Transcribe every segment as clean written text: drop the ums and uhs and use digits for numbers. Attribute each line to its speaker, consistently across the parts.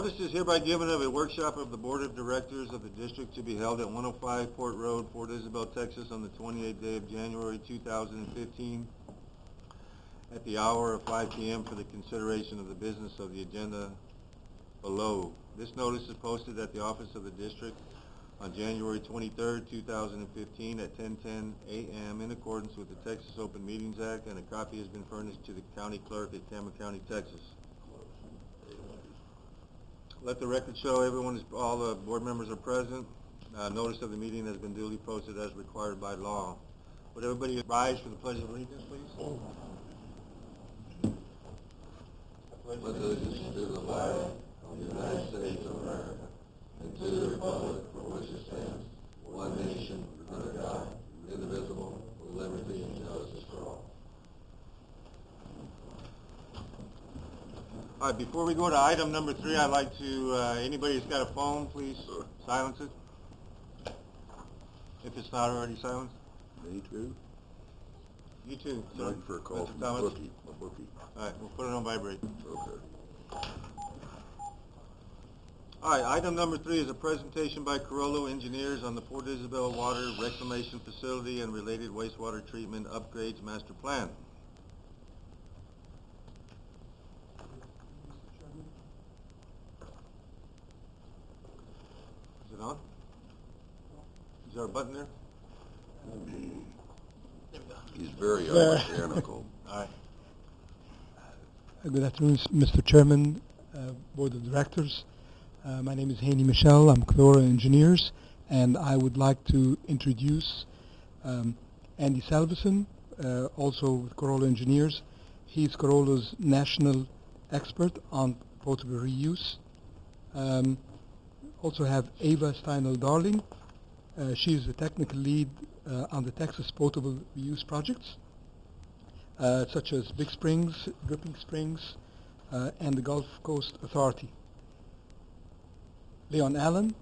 Speaker 1: Notice is hereby given of a workshop of the Board of Directors of the District to be held at 105 Port Road, Fort Isabel, Texas on the 28th day of January 2015 at the hour of 5 p.m. for the consideration of the business of the agenda below. This notice is posted at the office of the District on January 23rd, 2015 at 10:10 a.m. in accordance with the Texas Open Meetings Act, and a copy has been furnished to the County Clerk at Cameron County, Texas. Let the record show all the board members are present. Notice of the meeting has been duly posted as required by law. Would everybody rise for the Pledge of Allegiance, please?
Speaker 2: Pledge allegiance to the flag of the United States of America and to the republic for which it stands, one nation, under God, indivisible, with liberty and justice for all.
Speaker 1: All right, before we go to item number 3, I'd like to, anybody that's got a phone, please silence it. If it's not already silenced.
Speaker 2: Me too.
Speaker 1: You too.
Speaker 2: I'm waiting for a call
Speaker 1: Mr.
Speaker 2: from
Speaker 1: Thomas.
Speaker 2: my bookie.
Speaker 1: All right, we'll put it on vibrate.
Speaker 2: Okay.
Speaker 1: All right, item number 3 is a presentation by Carollo Engineers on the Port Isabel Water Reclamation Facility and related wastewater treatment upgrades master plan. Is it on? Is there a button there?
Speaker 2: He's very unmechanical.
Speaker 1: All right.
Speaker 3: Good afternoon, Mr. Chairman, Board of Directors. My name is Haney Michel. I'm Carollo Engineers, and I would like to introduce Andy Salveson, also with Carollo Engineers. He's Carollo's national expert on potable reuse. Also have Ava Steinel-Darling. She's the technical lead on the Texas potable reuse projects, such as Big Springs, Dripping Springs, and the Gulf Coast Authority. Leon Allen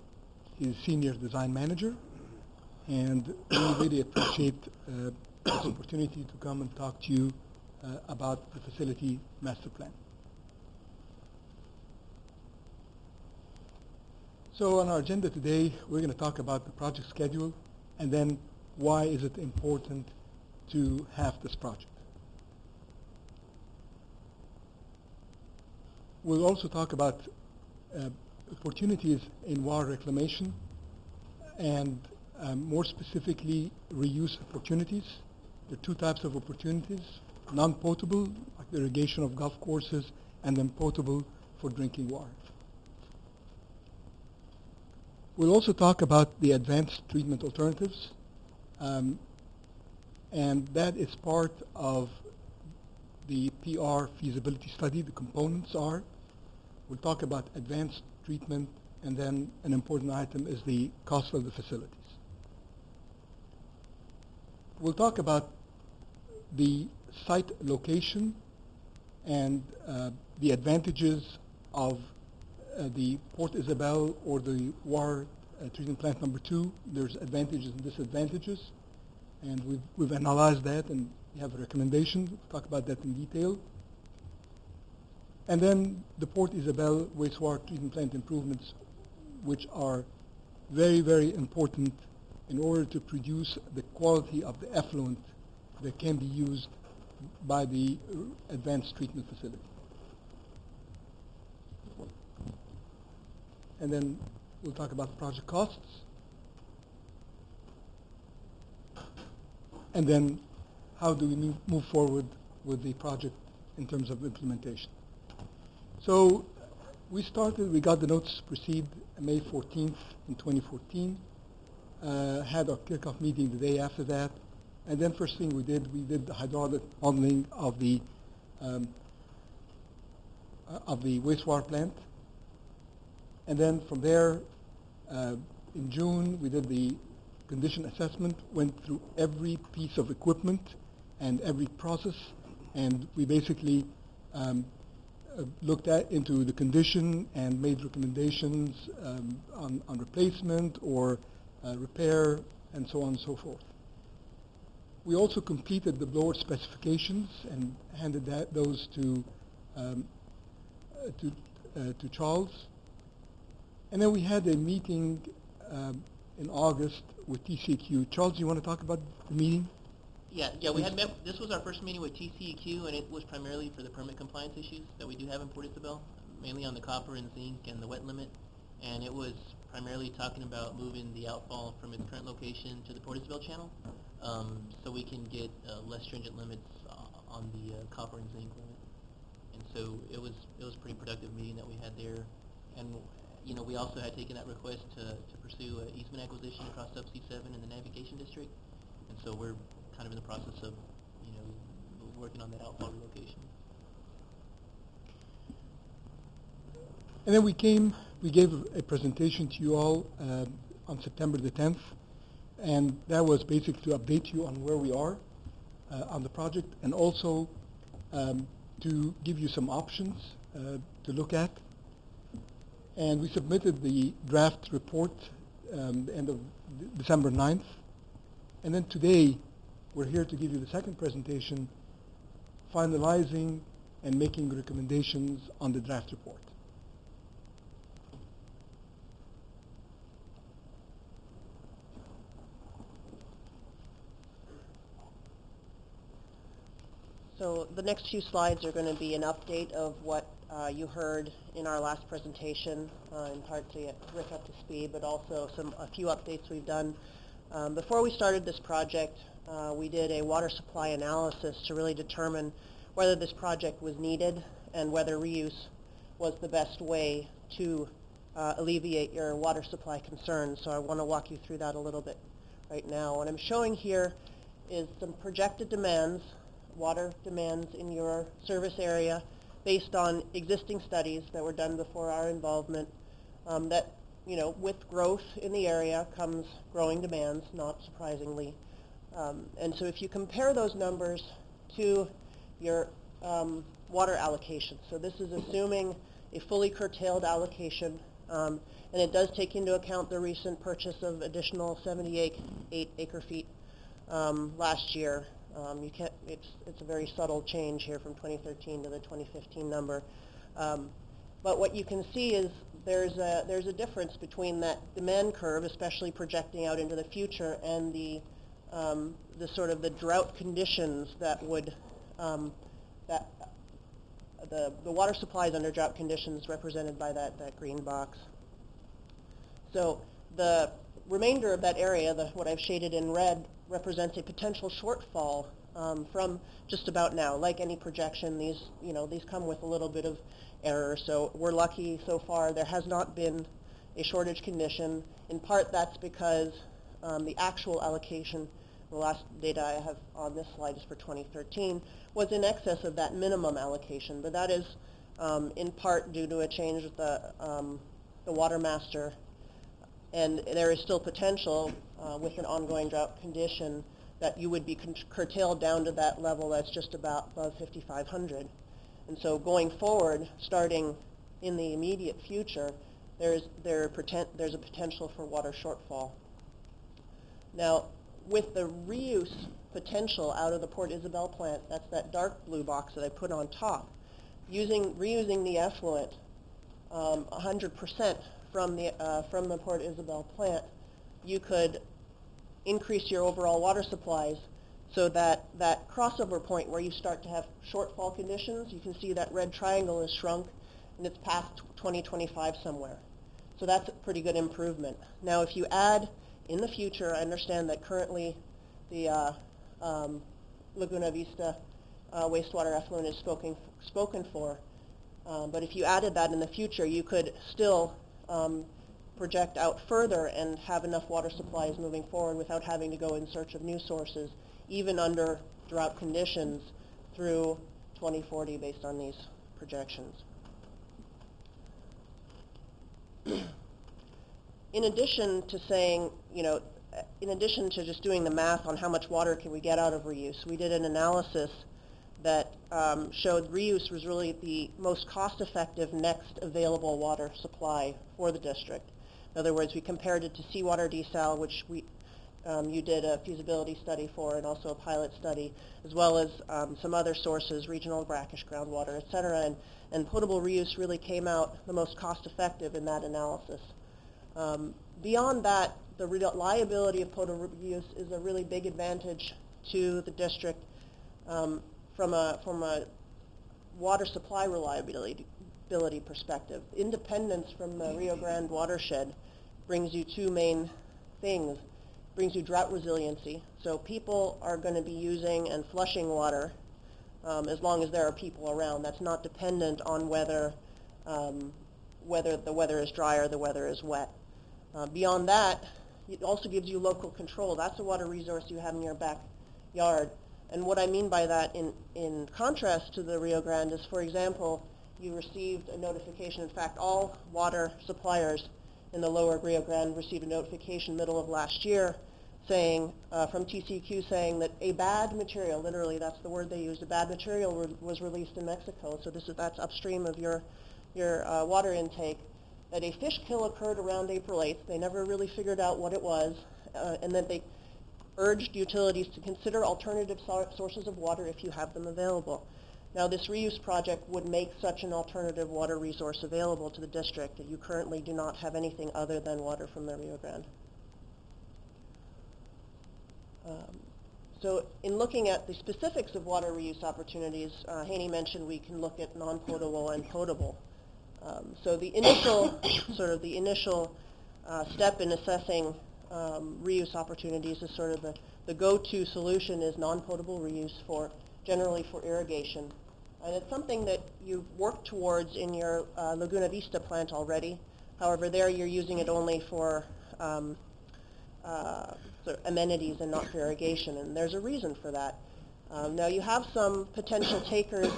Speaker 3: is Senior Design Manager, and we really appreciate this opportunity to come and talk to you about the facility master plan. So on our agenda today, we're going to talk about the project schedule, and then why is it important to have this project. We'll also talk about opportunities in water reclamation, and more specifically, reuse opportunities. There are 2 types of opportunities: non-potable, like the irrigation of golf courses, and then potable for drinking water. We'll also talk about the advanced treatment alternatives, and that is part of the PR feasibility study. The components are. We'll talk about advanced treatment, and then an important item is the cost of the facilities. We'll talk about the site location and the advantages of the Port Isabel or the water treatment plant number 2. There's advantages and disadvantages, and we've analyzed that, and we have a recommendation. We'll talk about that in detail. And then the Port Isabel wastewater treatment plant improvements, which are very, very important in order to produce the quality of the effluent that can be used by the advanced treatment facility. And then we'll talk about the project costs. And then how do we move forward with the project in terms of implementation. So we got the notice to proceed May 14th in 2014, had our kickoff meeting the day after that, and then first thing we did the hydraulic modeling of the wastewater plant. And then from there, in June, we did the condition assessment, went through every piece of equipment and every process, and we basically looked into the condition and made recommendations on replacement or repair, and so on and so forth. We also completed the blower specifications and handed those to Charles, And then we had a meeting in August with TCEQ. Charles, you want to talk about the meeting?
Speaker 4: Yeah, we had met, this was our first meeting with TCEQ, and it was primarily for the permit compliance issues that we do have in Port Isabel, mainly on the copper and zinc and the wet limit. And it was primarily talking about moving the outfall from its current location to the Port Isabel channel, so we can get less stringent limits on the copper and zinc limit. And so it was a pretty productive meeting that we had there. And you know, we also had taken that request to pursue easement acquisition across Subsea 7 in the navigation district. And so we're kind of in the process of, you know, working on that outfall relocation.
Speaker 3: And then we gave a presentation to you all on September the 10th, and that was basically to update you on where we are on the project, and also to give you some options to look at. And we submitted the draft report the end of December 9th. And then today, we're here to give you the second presentation, finalizing and making recommendations on the draft report.
Speaker 5: So the next few slides are going to be an update of what you heard in our last presentation, in part to get Rick up to speed, but also a few updates we've done. Before we started this project, we did a water supply analysis to really determine whether this project was needed and whether reuse was the best way to alleviate your water supply concerns. So I want to walk you through that a little bit right now. What I'm showing here is some projected demands, water demands in your service area based on existing studies that were done before our involvement, that, you know, with growth in the area comes growing demands, not surprisingly. And so if you compare those numbers to your water allocation, so this is assuming a fully curtailed allocation, and it does take into account the recent purchase of additional 78 acre-feet last year. You can't, it's a very subtle change here from 2013 to the 2015 number. But what you can see is there's a difference between that demand curve, especially projecting out into the future, and the sort of the drought conditions that would the water supplies under drought conditions represented by that green box. So the remainder of that area, what I've shaded in red, represents a potential shortfall from just about now. Like any projection, these come with a little bit of error. So we're lucky so far. There has not been a shortage condition. In part, that's because the actual allocation, the last data I have on this slide is for 2013, was in excess of that minimum allocation. But that is in part due to a change with the water master. And there is still potential with an ongoing drought condition that you would be curtailed down to that level that's just about above 5,500. And so going forward, starting in the immediate future, there's a potential for water shortfall. Now, with the reuse potential out of the Port Isabel plant, that's that dark blue box that I put on top, reusing the effluent 100% from the Port Isabel plant, you could increase your overall water supplies so that that crossover point where you start to have shortfall conditions, you can see that red triangle is shrunk and it's past 2025 somewhere. So that's a pretty good improvement. Now if you add in the future, I understand that currently the Laguna Vista wastewater effluent is spoken for, but if you added that in the future, you could still project out further and have enough water supplies moving forward without having to go in search of new sources, even under drought conditions through 2040 based on these projections. In addition to saying, in addition to just doing the math on how much water can we get out of reuse, we did an analysis that showed reuse was really the most cost-effective next available water supply for the district. In other words, we compared it to seawater desal, which you did a feasibility study for, and also a pilot study, as well as some other sources, regional brackish groundwater, et cetera, and potable reuse really came out the most cost-effective in that analysis. Beyond that, the reliability of potable reuse is a really big advantage to the district from a water supply reliability perspective. Independence from the Rio Grande watershed brings you two main things. Brings you drought resiliency. So people are going to be using and flushing water as long as there are people around. That's not dependent on whether the weather is dry or the weather is wet. Beyond that, it also gives you local control. That's a water resource you have in your backyard. And what I mean by that in contrast to the Rio Grande is, for example, you received a notification. In fact, all water suppliers in the lower Rio Grande received a notification middle of last year saying, from TCEQ saying that a bad material, literally that's the word they used, a bad material was released in Mexico. So that's upstream of your water intake. That a fish kill occurred around April 8th. They never really figured out what it was, and that they urged utilities to consider alternative sources of water if you have them available. Now, this reuse project would make such an alternative water resource available to the district. You currently do not have anything other than water from the Rio Grande. So in looking at the specifics of water reuse opportunities, Haney mentioned we can look at non-potable and potable. So the initial step in assessing reuse opportunities is sort of the go-to solution is non-potable reuse generally for irrigation. And it's something that you've worked towards in your Laguna Vista plant already. However, there you're using it only for sort of amenities and not for irrigation, and there's a reason for that. Now you have some potential takers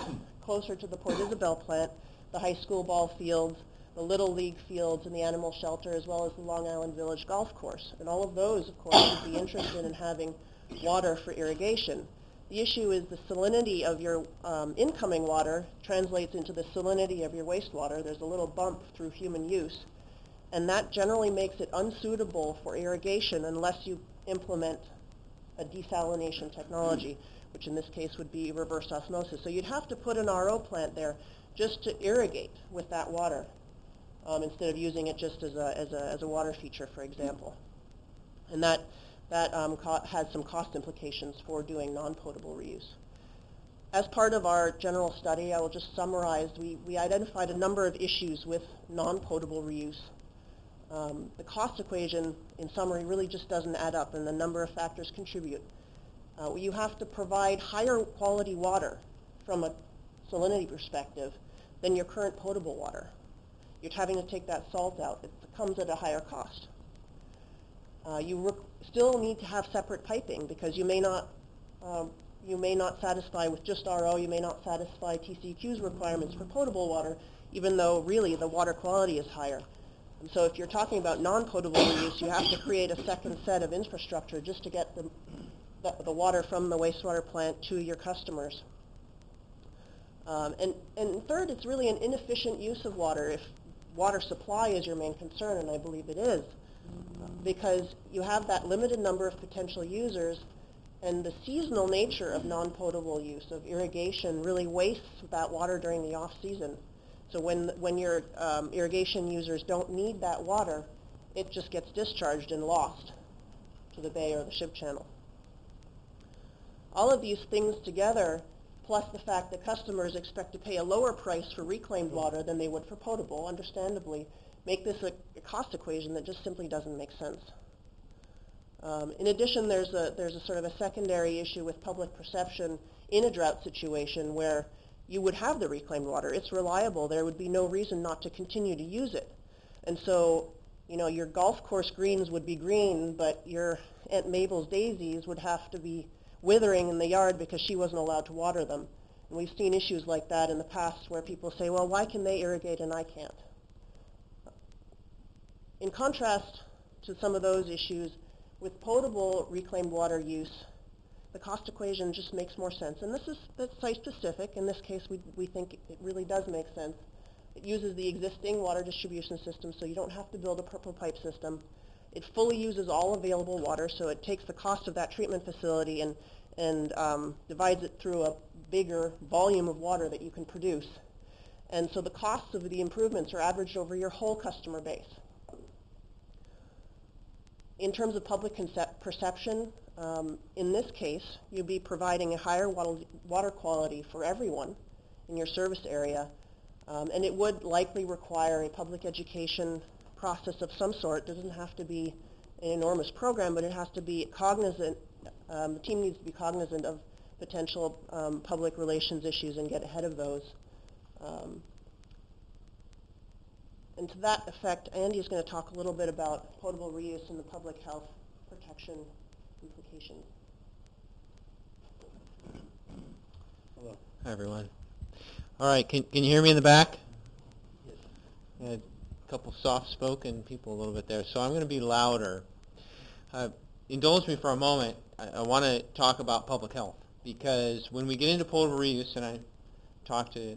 Speaker 5: closer to the Port Isabel plant, the high school ball fields, the Little League fields, and the animal shelter, as well as the Long Island Village golf course. And all of those, of course, would be interested in having water for irrigation. The issue is the salinity of your incoming water translates into the salinity of your wastewater. There's a little bump through human use, and that generally makes it unsuitable for irrigation unless you implement a desalination technology, which in this case would be reverse osmosis. So you'd have to put an RO plant there just to irrigate with that water instead of using it just as a water feature, for example. And that has some cost implications for doing non-potable reuse. As part of our general study, I will just summarize, we identified a number of issues with non-potable reuse. The cost equation, in summary, really just doesn't add up, and a number of factors contribute. You have to provide higher quality water from a salinity perspective than your current potable water. You're having to take that salt out. It comes at a higher cost. You still need to have separate piping because you may not satisfy with just RO, you may not satisfy TCEQ's requirements for potable water, even though really the water quality is higher. And so if you're talking about non-potable reuse, you have to create a second set of infrastructure just to get the water from the wastewater plant to your customers. And third, it's really an inefficient use of water if water supply is your main concern, and I believe it is, because you have that limited number of potential users, and the seasonal nature of non-potable use of irrigation really wastes that water during the off-season. So when your irrigation users don't need that water, it just gets discharged and lost to the bay or the ship channel. All of these things together, plus the fact that customers expect to pay a lower price for reclaimed water than they would for potable, understandably, make this a cost equation that just simply doesn't make sense. In addition, there's a sort of a secondary issue with public perception in a drought situation where you would have the reclaimed water. It's reliable. There would be no reason not to continue to use it. And so, your golf course greens would be green, but your Aunt Mabel's daisies would have to be withering in the yard because she wasn't allowed to water them. And we've seen issues like that in the past where people say, well, why can they irrigate and I can't? In contrast to some of those issues, with potable reclaimed water use, the cost equation just makes more sense. And that's site-specific. In this case, we think it really does make sense. It uses the existing water distribution system, so you don't have to build a purple pipe system. It fully uses all available water, so it takes the cost of that treatment facility and divides it through a bigger volume of water that you can produce. And so the costs of the improvements are averaged over your whole customer base. In terms of public perception, in this case, you'd be providing a higher water quality for everyone in your service area, and it would likely require a public education process of some sort. It doesn't have to be an enormous program, but it has to be cognizant, the team needs to be cognizant of potential public relations issues and get ahead of those. And to that effect, Andy is going to talk a little bit about potable reuse and the public health protection implications.
Speaker 6: Hello. Hi, everyone. All right, can you hear me in the back? Yes. A couple soft-spoken people a little bit there, so I'm going to be louder. Indulge me for a moment. I want to talk about public health, because when we get into potable reuse, and I talked to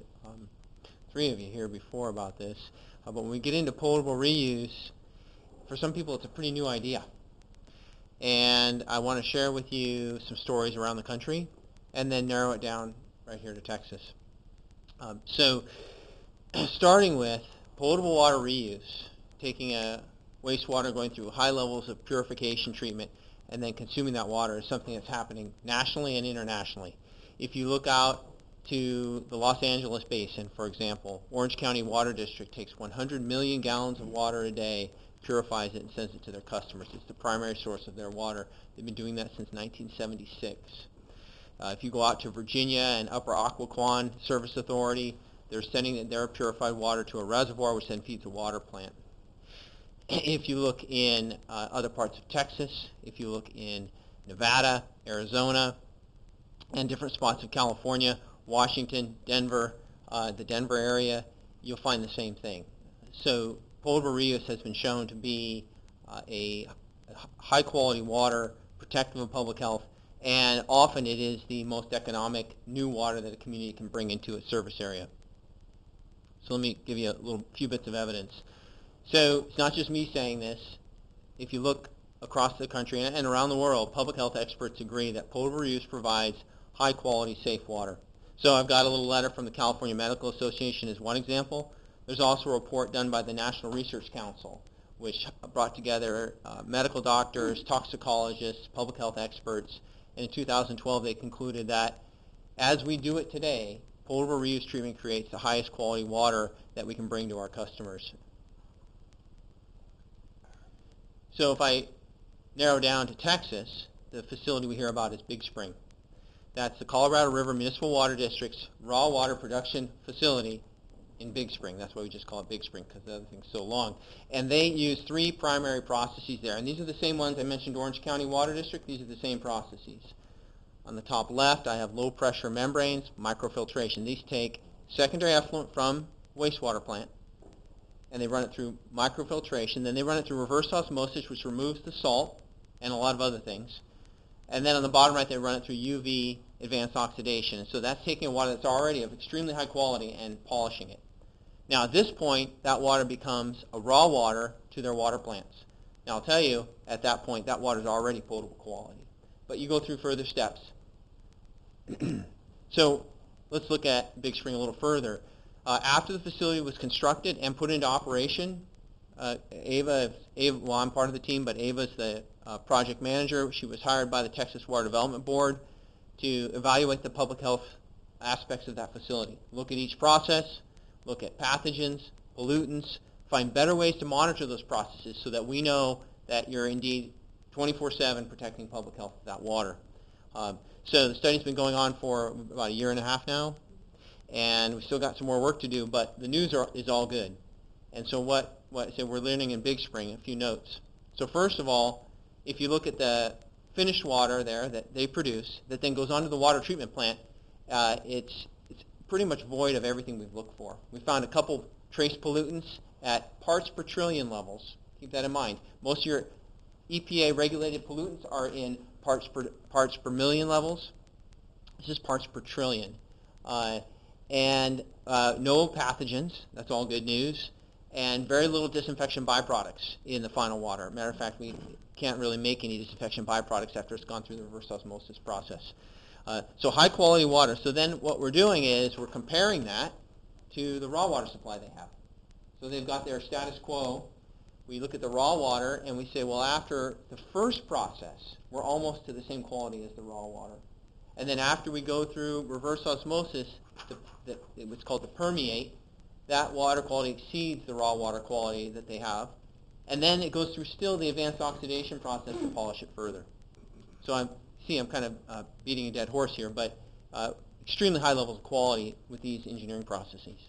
Speaker 6: 3 of you here before about this, but when we get into potable reuse, for some people it's a pretty new idea. And I want to share with you some stories around the country and then narrow it down right here to Texas. So starting with potable water reuse, taking a wastewater, going through high levels of purification treatment, and then consuming that water is something that's happening nationally and internationally. If you look out to the Los Angeles basin, for example, Orange County Water District takes 100 million gallons of water a day, purifies it, and sends it to their customers. It's the primary source of their water. They've been doing that since 1976. If you go out to Virginia and Upper Occoquan Service Authority, they're sending their purified water to a reservoir, which then feeds a water plant. If you look in other parts of Texas, if you look in Nevada, Arizona, and different spots of California, Washington, Denver, the Denver area, you'll find the same thing. So potable reuse has been shown to be a high-quality water, protective of public health, and often it is the most economic new water that a community can bring into its service area. So let me give you a few bits of evidence. So it's not just me saying this. If you look across the country and around the world, public health experts agree that potable reuse provides high-quality, safe water. So I've got a little letter from the California Medical Association as one example. There's also a report done by the National Research Council, which brought together medical doctors, toxicologists, public health experts, and in 2012 they concluded that as we do it today, potable reuse treatment creates the highest quality water that we can bring to our customers. So if I narrow down to Texas, the facility we hear about is Big Spring. That's the Colorado River Municipal Water District's raw water production facility in Big Spring. That's why we just call it Big Spring, because the other thing's so long. And they use 3 primary processes there. And these are the same ones I mentioned, Orange County Water District. These are the same processes. On the top left, I have low-pressure membranes, microfiltration. These take secondary effluent from wastewater plant, and they run it through microfiltration. Then they run it through reverse osmosis, which removes the salt and a lot of other things. And then on the bottom right, they run it through UV advanced oxidation. And so that's taking a water that's already of extremely high quality and polishing it. Now, at this point, that water becomes a raw water to their water plants. Now, I'll tell you, at that point, that water is already potable quality. But you go through further steps. So let's look at Big Spring a little further. After the facility was constructed and put into operation, Ava, well, I'm part of the team, but Ava's the project manager. She was hired by the Texas Water Development Board to evaluate the public health aspects of that facility. Look at each process, look at pathogens, pollutants, find better ways to monitor those processes so that we know that you're indeed 24/7 protecting public health of that water. So the study's been going on for about 1.5 years now, and we've still got some more work to do, but the news is all good. And so what so we're learning in Big Spring, a few notes. So first of all, if you look at the finished water there that they produce, that then goes onto the water treatment plant, it's pretty much void of everything we've looked for. We found a couple trace pollutants at parts per trillion levels. Keep that in mind. Most of your EPA-regulated pollutants are in parts per million levels. This is parts per trillion. And no pathogens. That's all good news. And very little disinfection byproducts in the final water. Matter of fact, we can't really make any disinfection byproducts after it's gone through the reverse osmosis process. So high quality water. So then what we're doing is we're comparing that to the raw water supply they have. So they've got their status quo we look at the raw water and we say, well, after the first process, we're almost to the same quality as the raw water. And then after we go through reverse osmosis, what's called the permeate, that water quality exceeds the raw water quality that they have. And then it goes through still the advanced oxidation process to polish it further. So I'm kind of beating a dead horse here, but extremely high levels of quality with these engineering processes.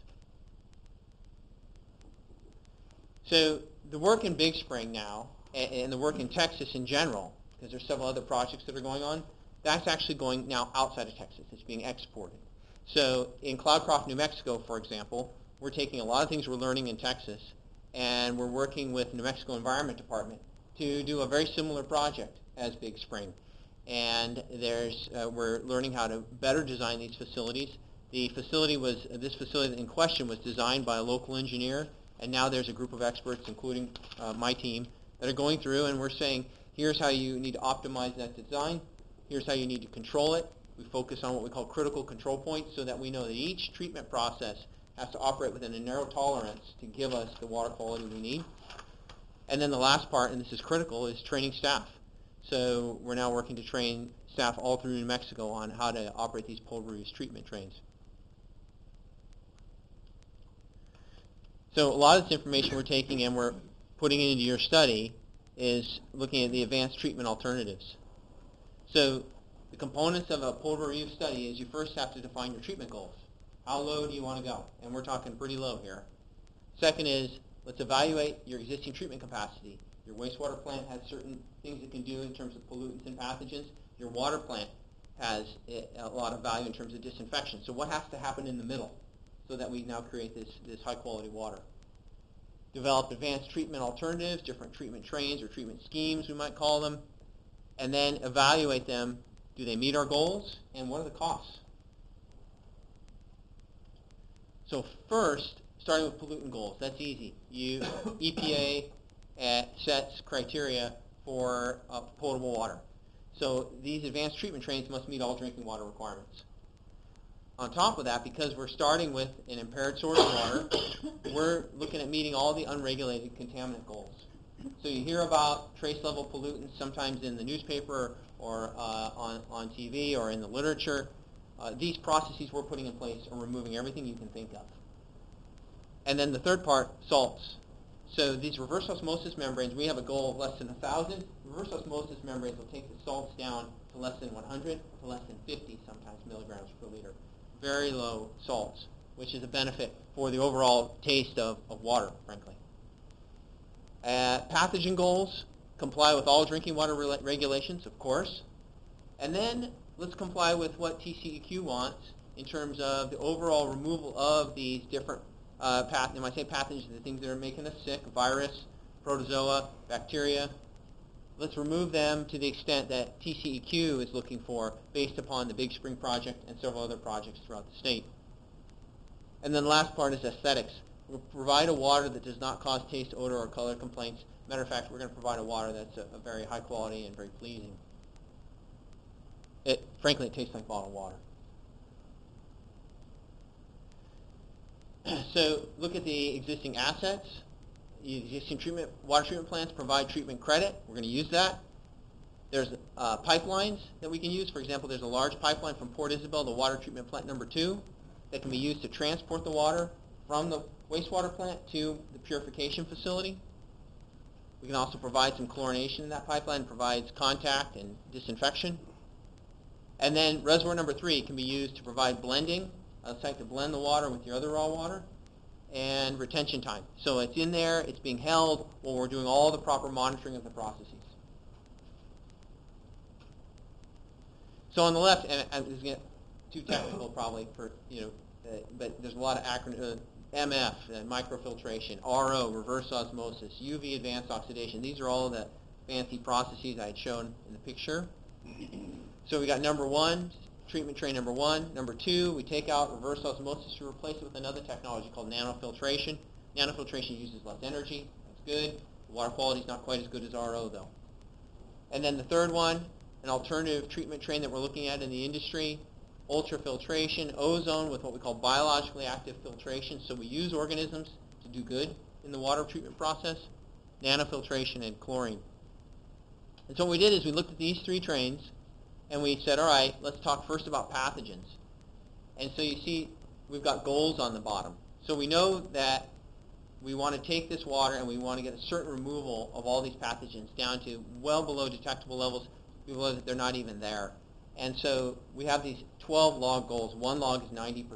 Speaker 6: So the work in Big Spring now, and the work in Texas in general, because there's several other projects that are going on, that's actually going now outside of Texas. It's being exported. So in Cloudcroft, New Mexico, for example, we're taking a lot of things we're learning in Texas, and we're working with New Mexico Environment Department to do a very similar project as Big Spring. And we're learning how to better design these facilities. This facility in question was designed by a local engineer, and now there's a group of experts, including my team, that are going through, and we're saying, here's how you need to optimize that design. Here's how you need to control it. We focus on what we call critical control points so that we know that each treatment process has to operate within a narrow tolerance to give us the water quality we need. And then the last part, and this is critical, is training staff. So we're now working to train staff all through New Mexico on how to operate these pulverized treatment trains. So a lot of this information we're taking and we're putting it into your study is looking at the advanced treatment alternatives. So the components of a pulver review study is you first have to define your treatment goals. How low do you want to go? And we're talking pretty low here. Second is, let's evaluate your existing treatment capacity. Your wastewater plant has certain things it can do in terms of pollutants and pathogens. Your water plant has a lot of value in terms of disinfection. So what has to happen in the middle so that we now create this high quality water? Develop advanced treatment alternatives, different treatment trains or treatment schemes we might call them, and then evaluate them. Do they meet our goals, and what are the costs? So first, starting with pollutant goals, that's easy. EPA sets criteria for potable water. So these advanced treatment trains must meet all drinking water requirements. On top of that, because we're starting with an impaired source of water, we're looking at meeting all the unregulated contaminant goals. So you hear about trace level pollutants sometimes in the newspaper or on TV or in the literature. These processes we're putting in place are removing everything you can think of. And then the third part, salts. So these reverse osmosis membranes, we have a goal of less than 1,000. Reverse osmosis membranes will take the salts down to less than 100 to less than 50 sometimes milligrams per liter. Very low salts, which is a benefit for the overall taste of water, frankly. Pathogen goals, comply with all drinking water regulations, of course. And then let's comply with what TCEQ wants in terms of the overall removal of these different pathogens. When I say pathogens, the things that are making us sick, virus, protozoa, bacteria. Let's remove them to the extent that TCEQ is looking for based upon the Big Spring project and several other projects throughout the state. And then the last part is aesthetics. We'll provide a water that does not cause taste, odor, or color complaints. Matter of fact, we're going to provide a water that's a very high quality and very pleasing. Frankly, it tastes like bottled water. So look at the existing assets. Existing water treatment plants provide treatment credit. We're going to use that. There's pipelines that we can use. For example, there's a large pipeline from Port Isabel to water treatment plant number 2 that can be used to transport the water from the wastewater plant to the purification facility. We can also provide some chlorination in that pipeline. Provides contact and disinfection. And then reservoir number 3 can be used to provide blending, a site to blend the water with your other raw water, and retention time. So it's in there, it's being held while we're doing all the proper monitoring of the processes. So on the left, and this is going to get too technical probably for, but there's a lot of acronyms, MF, microfiltration, RO, reverse osmosis, UV advanced oxidation. These are all the fancy processes I had shown in the picture. So we got number 1, treatment train number 1. Number 2, we take out reverse osmosis to replace it with another technology called nanofiltration. Nanofiltration uses less energy. That's good. The water quality is not quite as good as RO, though. And then the third one, an alternative treatment train that we're looking at in the industry, ultrafiltration, ozone with what we call biologically active filtration. So we use organisms to do good in the water treatment process. nanofiltration, and chlorine. And so what we did is we looked at these 3 trains, and we said, all right, let's talk first about pathogens. And so you see we've got goals on the bottom. So we know that we want to take this water and we want to get a certain removal of all these pathogens down to well below detectable levels, below that they're not even there. And so we have these 12 log goals. 1 log is 90%.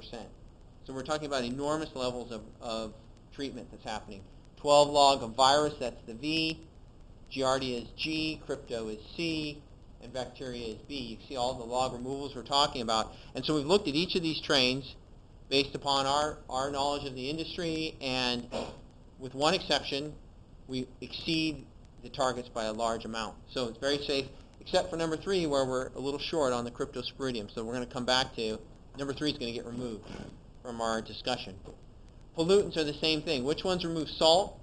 Speaker 6: So we're talking about enormous levels of treatment that's happening. 12 log of virus, that's the V. Giardia is G. Crypto is C. And bacteria is B. You can see all the log removals we're talking about. And so we've looked at each of these trains based upon our knowledge of the industry, and with one exception, we exceed the targets by a large amount. So it's very safe, except for number 3, where we're a little short on the cryptosporidium. So we're going to come back to number 3 is going to get removed from our discussion. Pollutants are the same thing. Which ones remove salt?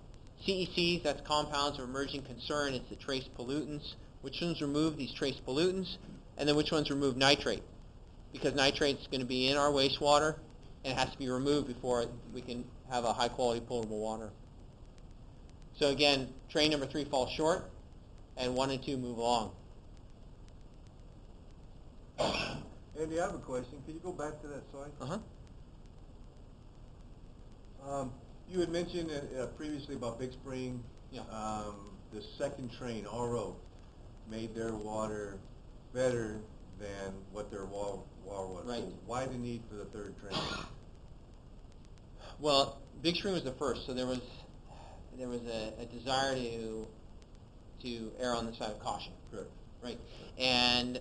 Speaker 6: CECs, that's compounds of emerging concern. It's the trace pollutants. Which ones remove these trace pollutants? And then which ones remove nitrate? Because nitrate's going to be in our wastewater, and it has to be removed before we can have a high-quality potable water. So again, train number 3 falls short, and 1 and 2 move along.
Speaker 1: Andy, I have a question. Could you go back to that slide? You had mentioned previously about Big Spring.
Speaker 6: Yeah.
Speaker 1: The second train, RO, made their water better than what their water was.
Speaker 6: Right.
Speaker 1: So why the need for the third train?
Speaker 6: Well, Big Spring was the first, so there was a desire to err on the side of caution.
Speaker 1: Correct.
Speaker 6: Right. And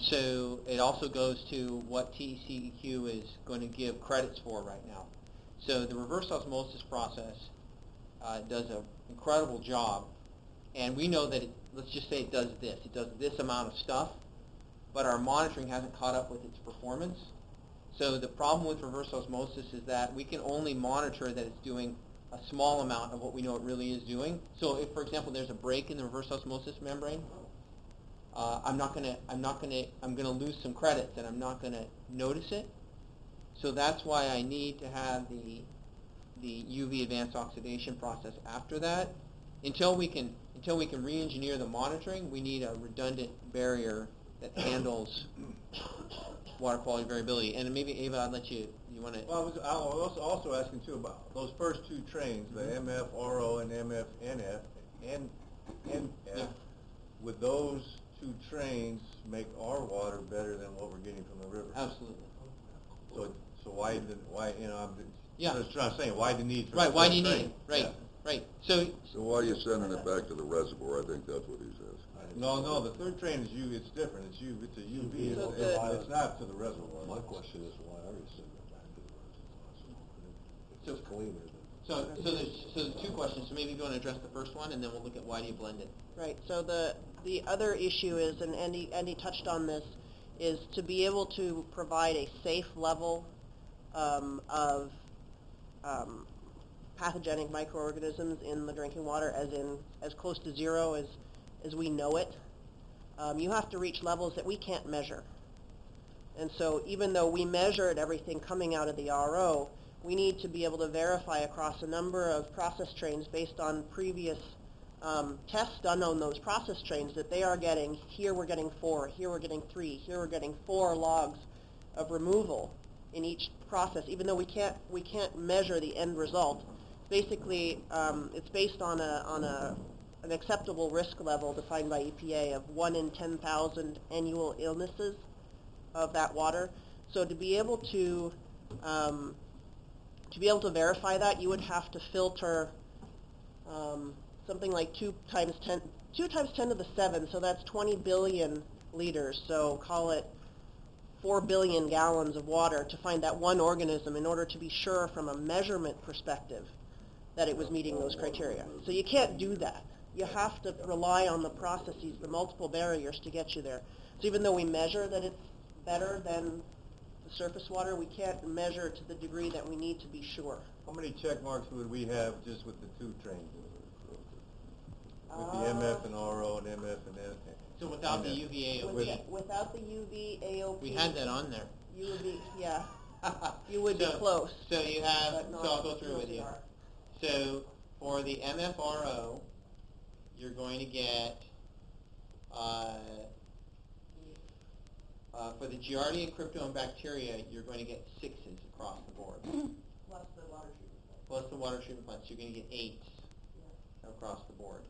Speaker 6: so it also goes to what TCEQ is going to give credits for right now. So the reverse osmosis process does an incredible job, and we know that let's just say it does this amount of stuff, but our monitoring hasn't caught up with its performance. So the problem with reverse osmosis is that we can only monitor that it's doing a small amount of what we know it really is doing. So if, for example, there's a break in the reverse osmosis membrane, I'm gonna lose some credits, and I'm not gonna notice it. So that's why I need to have the UV advanced oxidation process after that. Until we can re-engineer the monitoring, we need a redundant barrier that handles water quality variability. And maybe Ava, I'll let you want to.
Speaker 1: Well, I was also asking too about those first 2 trains, the MF RO and MF NF and NF.
Speaker 6: Yeah.
Speaker 1: Would those 2 trains make our water better than what we're getting from the river?
Speaker 6: Absolutely.
Speaker 1: So why you know, I'm
Speaker 6: Yeah.
Speaker 1: just trying to say, why the need for
Speaker 6: Right.
Speaker 1: the
Speaker 6: Why
Speaker 1: third
Speaker 6: do you need
Speaker 1: train?
Speaker 6: it? Right.
Speaker 1: Yeah.
Speaker 6: Right. So
Speaker 2: why are you sending it back to the reservoir? I think that's what he's asking.
Speaker 1: No, the third train is it's different. It's a UV.
Speaker 5: So
Speaker 1: It's not to the reservoir.
Speaker 7: My question is, why are you sending it back to the reservoir?
Speaker 6: So-
Speaker 7: It's cleaner than.
Speaker 6: So there's 2 questions. So maybe you want to address the first one, and then we'll look at why do you blend it.
Speaker 5: Right. So the other issue is, and Andy touched on this, is to be able to provide a safe level of pathogenic microorganisms in the drinking water, as close to 0 as we know it. You have to reach levels that we can't measure. And so even though we measured everything coming out of the RO, we need to be able to verify across a number of process trains based on previous tests done on those process trains that they are getting, here we're getting 4, here we're getting 3, here we're getting 4 logs of removal in each process, even though we can't measure the end result. Basically, it's based on an acceptable risk level defined by EPA of 1 in 10,000 annual illnesses of that water. So to be able to verify that, you would have to filter something like 2 times 10 to the 7, so that's 20 billion liters. So call it 4 billion gallons of water to find that one organism in order to be sure from a measurement perspective that it was meeting those criteria. So you can't do that. You have to rely on the processes, the multiple barriers to get you there. So even though we measure that it's better than the surface water, we can't measure to the degree that we need to be sure.
Speaker 1: How many check marks would we have just with the 2 trains? With the MF and RO and MF and N?
Speaker 6: So without the UV AOP,
Speaker 5: Without the UV AOP,
Speaker 6: we had that on there.
Speaker 5: you would be, yeah, you would be close.
Speaker 6: So you have,
Speaker 5: but not
Speaker 6: so I'll go through with you.
Speaker 5: CR.
Speaker 6: So for the MFRO, you're going to get, for the Giardia, crypto, and bacteria, you're going to get 6s across the board.
Speaker 5: Plus the water treatment plant.
Speaker 6: Plus the water treatment plants, you're going to get 8s across the board.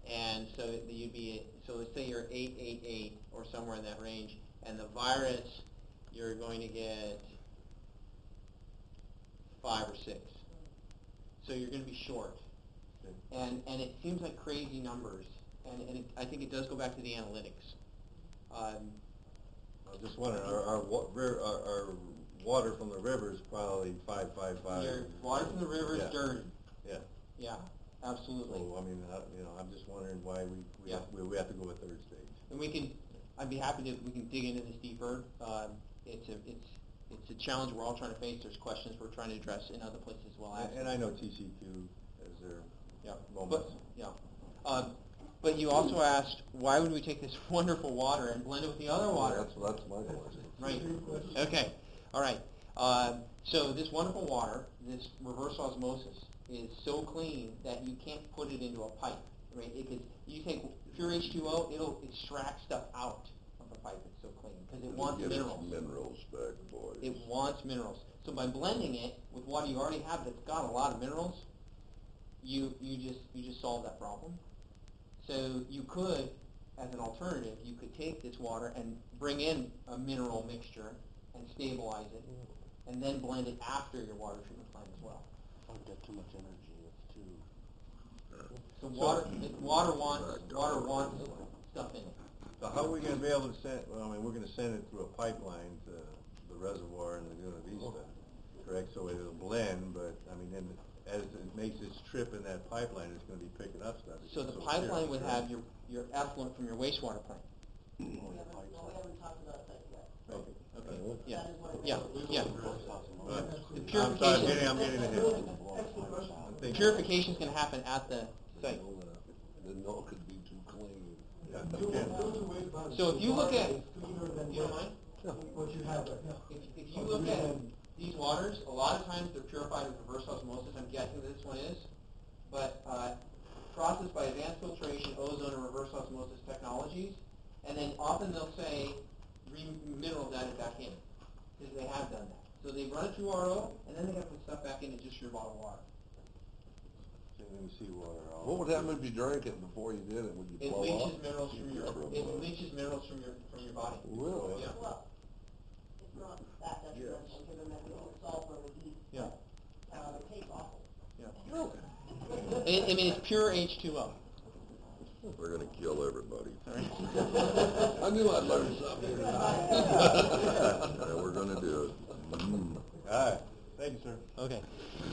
Speaker 6: And so you'd be, so let's say you're 888 or somewhere in that range, and the virus, you're going to get 5 or 6. So you're going to be short. And it seems like crazy numbers, and I think it does go back to the analytics.
Speaker 1: I was just wondering, our water from the river is probably 555.
Speaker 6: Your water from the river is
Speaker 1: Yeah.
Speaker 6: dirty.
Speaker 1: Yeah.
Speaker 6: Yeah, absolutely.
Speaker 1: So, I mean, I'm just wondering why we have to go a third stage.
Speaker 6: And I'd be happy to, we can dig into this deeper. It's a challenge we're all trying to face. There's questions we're trying to address in other places as well.
Speaker 1: And I know TCQ as their
Speaker 6: But, but you also asked, why would we take this wonderful water and blend it with the other water?
Speaker 2: That's my question.
Speaker 6: Right. Okay. All right. So this wonderful water, this reverse osmosis, is so clean that you can't put it into a pipe. Right? You take pure H2O, it'll extract stuff out of the pipe. It's so clean because it wants minerals.
Speaker 7: Minerals back, boys.
Speaker 6: It wants minerals. So by blending it with water you already have that's got a lot of minerals, you just solve that problem. So you could, as an alternative, you could take this water and bring in a mineral mixture and stabilize it, and then blend it after your water treatment plant as well.
Speaker 7: I've got too much energy. It's too.
Speaker 6: So water wants stuff in it.
Speaker 1: So how are we going to be able to send? Well, I mean, we're going to send it through a pipeline to the reservoir in Laguna Vista, correct? So it'll blend, but I mean, then as it makes its trip in that pipeline, it's going to be picking up stuff.
Speaker 6: So the pipeline would have your effluent from your wastewater plant.
Speaker 5: We haven't talked about that yet.
Speaker 6: Okay. Yeah.
Speaker 5: That is what it
Speaker 6: Yeah.
Speaker 5: is.
Speaker 6: Yeah. The
Speaker 1: I'm getting ahead.
Speaker 6: The purification is going to happen at the site.
Speaker 7: The milk could be too clean.
Speaker 6: So if you look at, you don't mind?
Speaker 3: What you have right now.
Speaker 6: If you look at these waters, a lot of times they're purified with reverse osmosis. I'm guessing this one is, but processed by advanced filtration, ozone, and reverse osmosis technologies. And then often they'll say minerals added back in, because they have done that. So they run it through RO, and then they have to put stuff back into just your bottled water.
Speaker 1: Seawater.
Speaker 2: What would happen if you drank it before you did it? Would you
Speaker 6: It
Speaker 2: blow
Speaker 6: leaches
Speaker 2: up?
Speaker 6: minerals from your body.
Speaker 2: Really?
Speaker 6: Yeah.
Speaker 5: Well, it's not that detrimental, given that we don't sulfur with heat.
Speaker 6: Yeah.
Speaker 5: It tastes awful.
Speaker 6: Yeah. I mean, it's pure H2O.
Speaker 7: We're gonna kill everybody.
Speaker 2: I knew I'd learn something.
Speaker 7: Yeah, we're gonna do it.
Speaker 1: All right. Thank you, sir.
Speaker 6: Okay.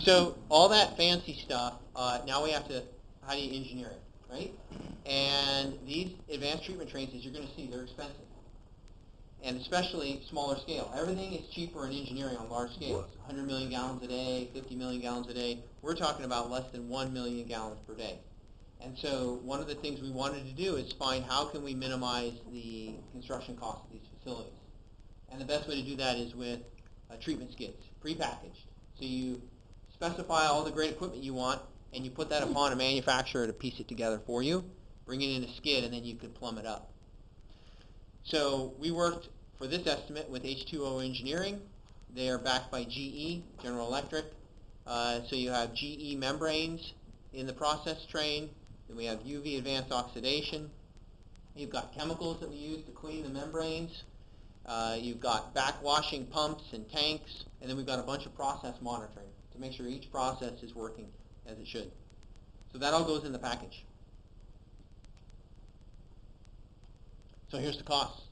Speaker 6: So all that fancy stuff, now we have to, how do you engineer it, right? And these advanced treatment trains, as you're going to see, they're expensive. And especially smaller scale. Everything is cheaper in engineering on large scales. 100 million gallons a day, 50 million gallons a day. We're talking about less than 1 million gallons per day. And so one of the things we wanted to do is find how can we minimize the construction costs of these facilities. And the best way to do that is with treatment skids, prepackaged. So you specify all the great equipment you want, and you put that upon a manufacturer to piece it together for you, bring it in a skid, and then you could plumb it up. So we worked for this estimate with H2O Engineering. They are backed by GE, General Electric. So you have GE membranes in the process train. Then we have UV advanced oxidation. You've got chemicals that we use to clean the membranes. You've got backwashing pumps and tanks, and then we've got a bunch of process monitoring to make sure each process is working as it should. So that all goes in the package. So here's the costs.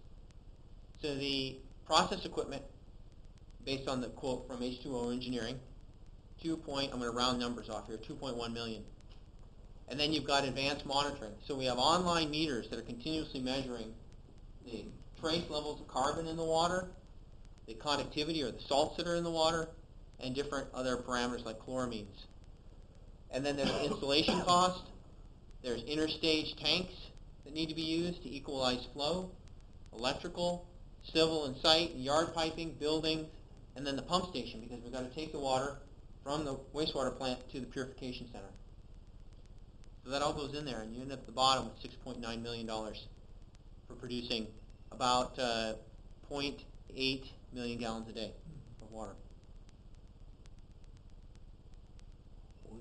Speaker 6: So the process equipment, based on the quote from H2O Engineering, I'm going to round numbers off here, 2.1 million. And then you've got advanced monitoring. So we have online meters that are continuously measuring the trace levels of carbon in the water, the conductivity or the salts that are in the water, and different other parameters like chloramines. And then there's installation cost. There's interstage tanks that need to be used to equalize flow, electrical, civil and site, and yard piping, buildings, and then the pump station, because we've got to take the water from the wastewater plant to the purification center. So that all goes in there, and you end up at the bottom with $6.9 million for producing about 0.8 million gallons a day of water.
Speaker 7: And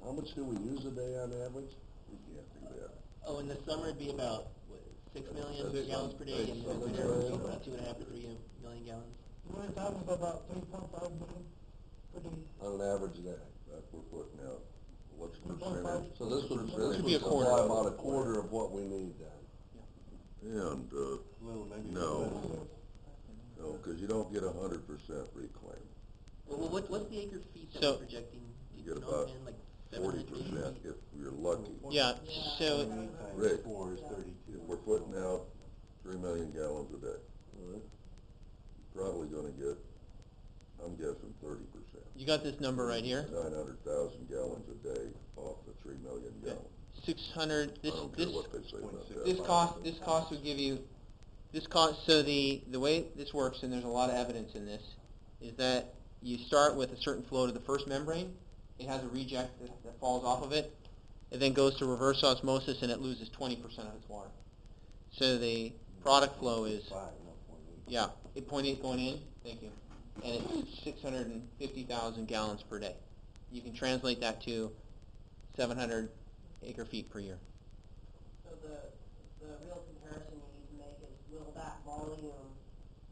Speaker 7: how much do we use a day on average? We can't do that.
Speaker 4: Oh, in the summer it'd be about, what, 6 million
Speaker 1: Six-
Speaker 4: gallons per day, and in the winter it would be about 2.5 to 3 million gallons.
Speaker 3: We're talking about 3.5 million per day.
Speaker 7: On an average day, that we're putting out. What's the
Speaker 3: 3.5.
Speaker 7: percentage? So this would,
Speaker 6: Could be a quarter.
Speaker 7: supply about a quarter of what we need then. And,
Speaker 1: Well, maybe
Speaker 7: no,
Speaker 1: less.
Speaker 7: no, because you don't get 100% reclaim.
Speaker 4: Well, what's the acre feet that
Speaker 6: So-
Speaker 4: we're projecting? Do
Speaker 7: You get
Speaker 4: know,
Speaker 7: about
Speaker 4: Ben, like
Speaker 7: 40%
Speaker 4: 700 feet?
Speaker 7: if you're lucky.
Speaker 6: Yeah, so
Speaker 1: 28 times
Speaker 7: Rick.
Speaker 1: 4 is 32.
Speaker 7: If we're putting out 3 million gallons a day, you're probably gonna get, I'm guessing 30%.
Speaker 6: you got this number right here,
Speaker 7: 900,000 gallons a day off the 3 million gallons.
Speaker 6: 600.
Speaker 7: I don't care what they say about that.
Speaker 6: This cost would give you, this cost, so the way this works, and there's a lot of evidence in this, is that you start with a certain flow to the first membrane, it has a reject that falls off of it, it then goes to reverse osmosis and it loses 20% of its water. So the product flow is,
Speaker 1: 5, not 0.8.
Speaker 6: yeah, 8.8 going in, thank you, and it's 650,000 gallons per day. You can translate that to 700 acre feet per year.
Speaker 5: So the real comparison you need to make is, will that volume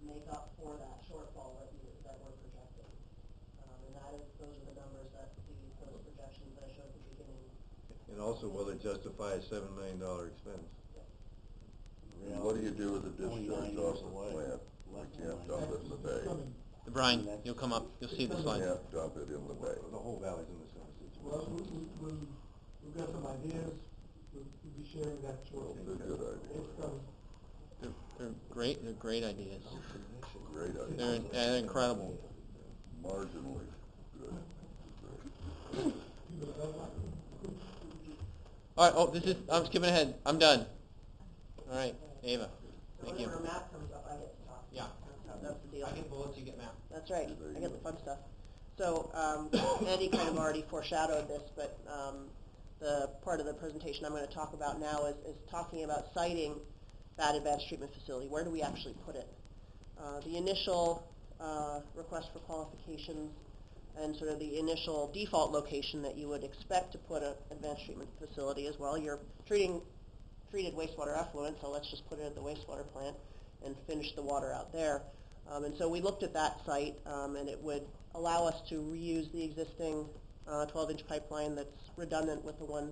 Speaker 5: make up for that shortfall that we're projecting? And those are the numbers those projections that I showed at the beginning.
Speaker 1: And also, will it justify a $7 million expense?
Speaker 7: And what do you do with the discharge off the plant? We can't dump it in the bay.
Speaker 6: Brian, you'll come up, you'll see the
Speaker 7: We
Speaker 6: slide.
Speaker 7: can't dump it in the bay.
Speaker 1: The whole valley's in the same
Speaker 3: Well,
Speaker 1: situation.
Speaker 3: we've got some ideas, we'll be sharing that shortly.
Speaker 7: They're good ideas.
Speaker 3: It's coming.
Speaker 6: They're great ideas.
Speaker 7: Great idea.
Speaker 6: They're incredible.
Speaker 7: Marginally good.
Speaker 6: All right, I'm skipping ahead, I'm done. All right, Ava, thank you.
Speaker 5: Whenever a map comes up, I get to talk.
Speaker 6: Yeah.
Speaker 5: That's the deal.
Speaker 6: I get bullets, you get map.
Speaker 5: That's right, I get the fun stuff. So, Andy kind of already foreshadowed this, but the part of the presentation I'm going to talk about now is talking about siting that advanced treatment facility. Where do we actually put it? The initial request for qualifications and sort of the initial default location that you would expect to put an advanced treatment facility as well. You're treated wastewater effluent, so let's just put it at the wastewater plant and finish the water out there. And so we looked at that site, and it would allow us to reuse the existing 12-inch pipeline that's redundant with the one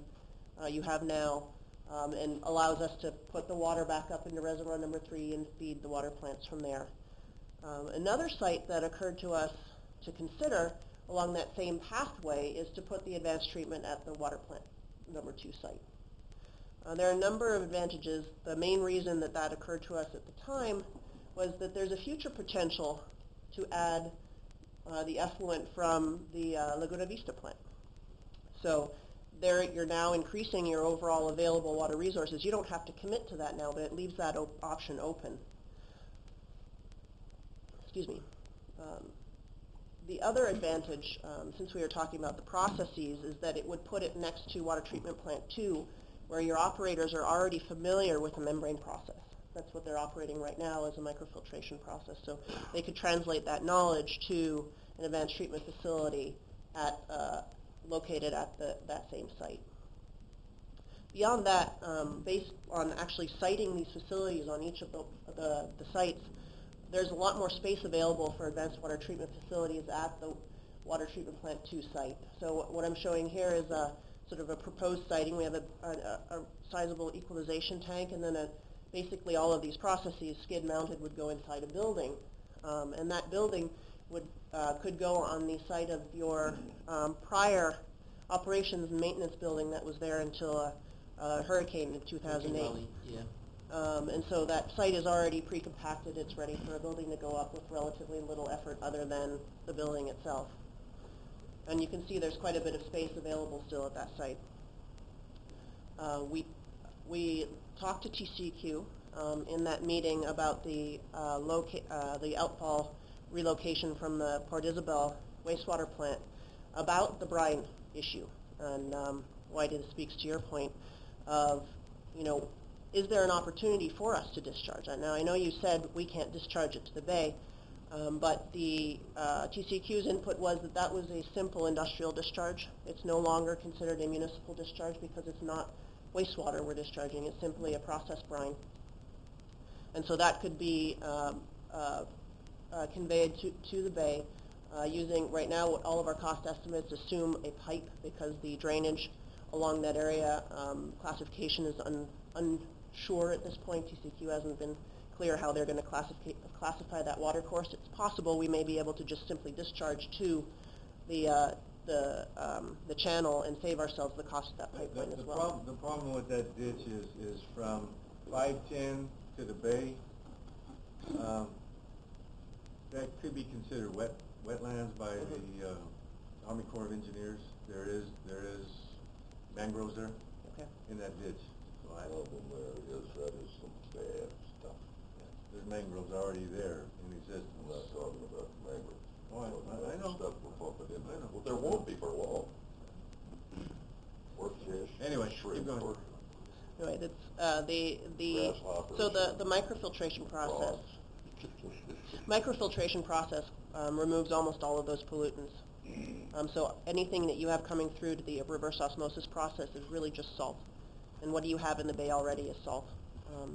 Speaker 5: you have now, and allows us to put the water back up into reservoir number 3 and feed the water plants from there. Another site that occurred to us to consider along that same pathway is to put the advanced treatment at the water plant number 2 site. There are a number of advantages. The main reason that occurred to us at the time was that there's a future potential to add the effluent from the Laguna Vista plant. So there you're now increasing your overall available water resources. You don't have to commit to that now, but it leaves that option open. Excuse me. The other advantage, since we were talking about the processes, is that it would put it next to water treatment plant 2, where your operators are already familiar with the membrane process. That's what they're operating right now as a microfiltration process. So they could translate that knowledge to an advanced treatment facility located at that same site. Beyond that, based on actually siting these facilities on each of the sites, there's a lot more space available for advanced water treatment facilities at the water treatment plant 2 site. So what I'm showing here is a sort of a proposed siting. We have a sizable equalization tank, and then basically all of these processes, skid mounted, would go inside a building. And that building could go on the site of your prior operations and maintenance building that was there until a hurricane in 2008.
Speaker 4: Yeah.
Speaker 5: And so that site is already pre-compacted. It's ready for a building to go up with relatively little effort other than the building itself. And you can see there's quite a bit of space available still at that site. We talked to TCEQ in that meeting about the outfall relocation from the Port Isabel wastewater plant about the brine issue. And why this speaks to your point of, is there an opportunity for us to discharge that? Now, I know you said we can't discharge it to the bay, but the TCEQ's input was that that was a simple industrial discharge. It's no longer considered a municipal discharge because it's not wastewater we're discharging. It's simply a processed brine. And so that could be conveyed to the bay using, right now, all of our cost estimates assume a pipe because the drainage along that area classification is unsure at this point. TCEQ hasn't been clear how they're going to classify that water course. It's possible we may be able to just simply discharge to the channel and save ourselves the cost of that pipeline as well.
Speaker 1: The problem with that ditch is from 510 to the bay. That could be considered wetlands by the Army Corps of Engineers. There is mangroves there in that ditch. So
Speaker 7: The problem there is that is some bad stuff.
Speaker 1: there's mangroves already there in existence.
Speaker 7: I'm not talking about mangroves.
Speaker 1: Oh, I know.
Speaker 7: Stuff we're pumping in there.
Speaker 1: I know.
Speaker 7: Well, there won't be for long. Work fish.
Speaker 1: Anyway,
Speaker 7: shrimp,
Speaker 1: keep going.
Speaker 7: or
Speaker 5: Anyway, that's
Speaker 7: grasshoppers.
Speaker 5: so the microfiltration process. Microfiltration process removes almost all of those pollutants. So anything that you have coming through to the reverse osmosis process is really just salt. And what do you have in the bay already is salt.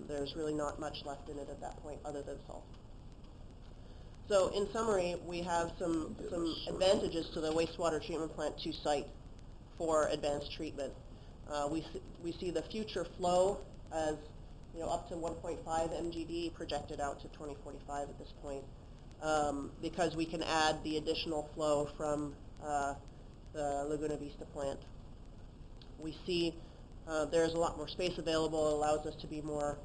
Speaker 5: There's really not much left in it at that point other than salt. So in summary, we have some advantages to the wastewater treatment plant 2 site for advanced treatment. We see the future flow as up to 1.5 MGD projected out to 2045 at this point, because we can add the additional flow from the Laguna Vista plant. We see there's a lot more space available. It allows us to be more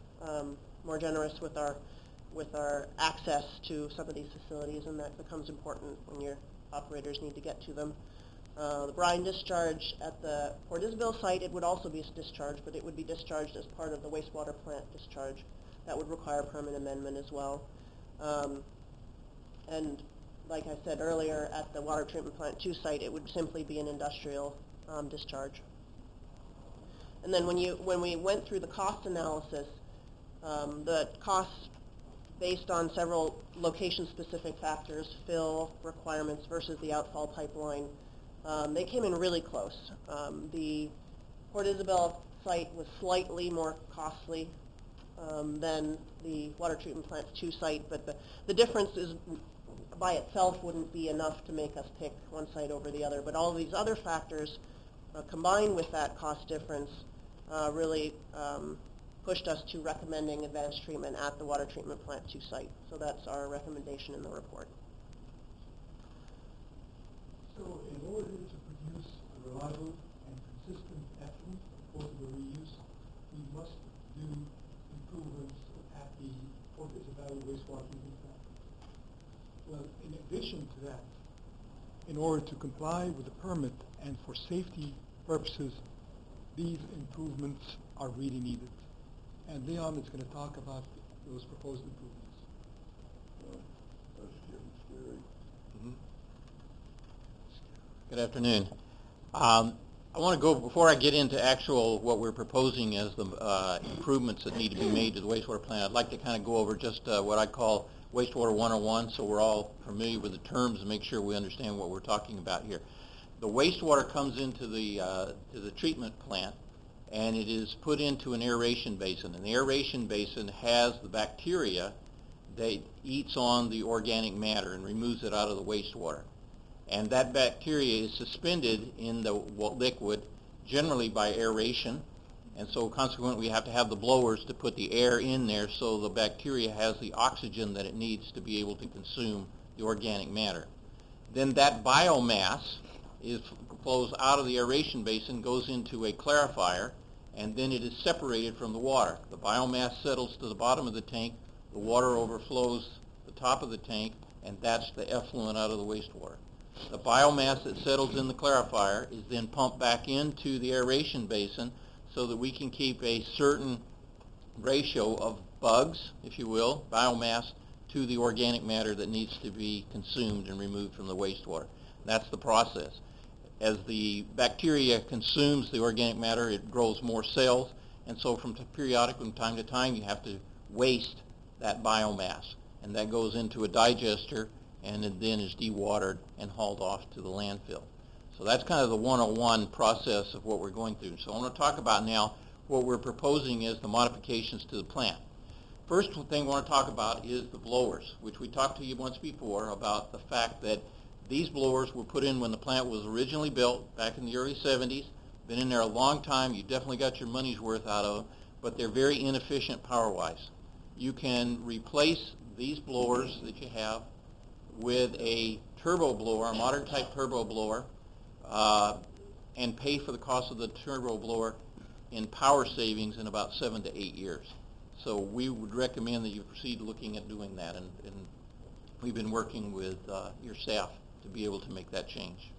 Speaker 5: generous with our access to some of these facilities, and that becomes important when your operators need to get to them. The brine discharge at the Port Isabel site, it would also be discharged, but it would be discharged as part of the wastewater plant discharge. That would require permit amendment as well. And like I said earlier, at the water treatment plant 2 site, it would simply be an industrial discharge. And then when we went through the cost analysis, the costs based on several location-specific factors, fill requirements versus the outfall pipeline, they came in really close. The Port Isabel site was slightly more costly than the water treatment plant 2 site, but the difference is by itself wouldn't be enough to make us pick one site over the other. But all of these other factors combined with that cost difference really pushed us to recommending advanced treatment at the water treatment plant 2 site. So that's our recommendation in the report.
Speaker 3: So in order to produce a reliable and consistent effluent for potable reuse, we must do improvements at the Port Isabel wastewater treatment plant. Well, in addition to that, in order to comply with the permit and for safety purposes, these improvements are really needed. And Leon is going to talk about those proposed improvements.
Speaker 7: That's getting scary.
Speaker 6: Good afternoon. I want to go, before I get into actual what we're proposing as the improvements that need to be made to the wastewater plant, I'd like to kind of go over just what I call wastewater 101, so we're all familiar with the terms and make sure we understand what we're talking about here. The wastewater comes into the treatment plant, and it is put into an aeration basin. And the aeration basin has the bacteria that eats on the organic matter and removes it out of the wastewater. And that bacteria is suspended in the liquid, generally by aeration. And so consequently, we have to have the blowers to put the air in there so the bacteria has the oxygen that it needs to be able to consume the organic matter. Then that biomass flows out of the aeration basin, goes into a clarifier, and then it is separated from the water. The biomass settles to the bottom of the tank, the water overflows the top of the tank, and that's the effluent out of the wastewater. The biomass that settles in the clarifier is then pumped back into the aeration basin so that we can keep a certain ratio of bugs, if you will, biomass, to the organic matter that needs to be consumed and removed from the wastewater. That's the process.
Speaker 8: as the bacteria consumes the organic matter, it grows more cells, and so from time to time you have to waste that biomass, and that goes into a digester and it then is dewatered and hauled off to the landfill. So that's kind of the 101 process of what we're going through. So I want to talk about now what we're proposing is the modifications to the plant. First thing I want to talk about is the blowers, which we talked to you once before about the fact that these blowers were put in when the plant was originally built back in the early 70s. Been in there a long time. You definitely got your money's worth out of them, but they're very inefficient power-wise. You can replace these blowers that you have with a turbo blower, a modern type turbo blower, and pay for the cost of the turbo blower in power savings in about 7 to 8 years. So we would recommend that you proceed looking at doing that, and we've been working with your staff to be able to make that change.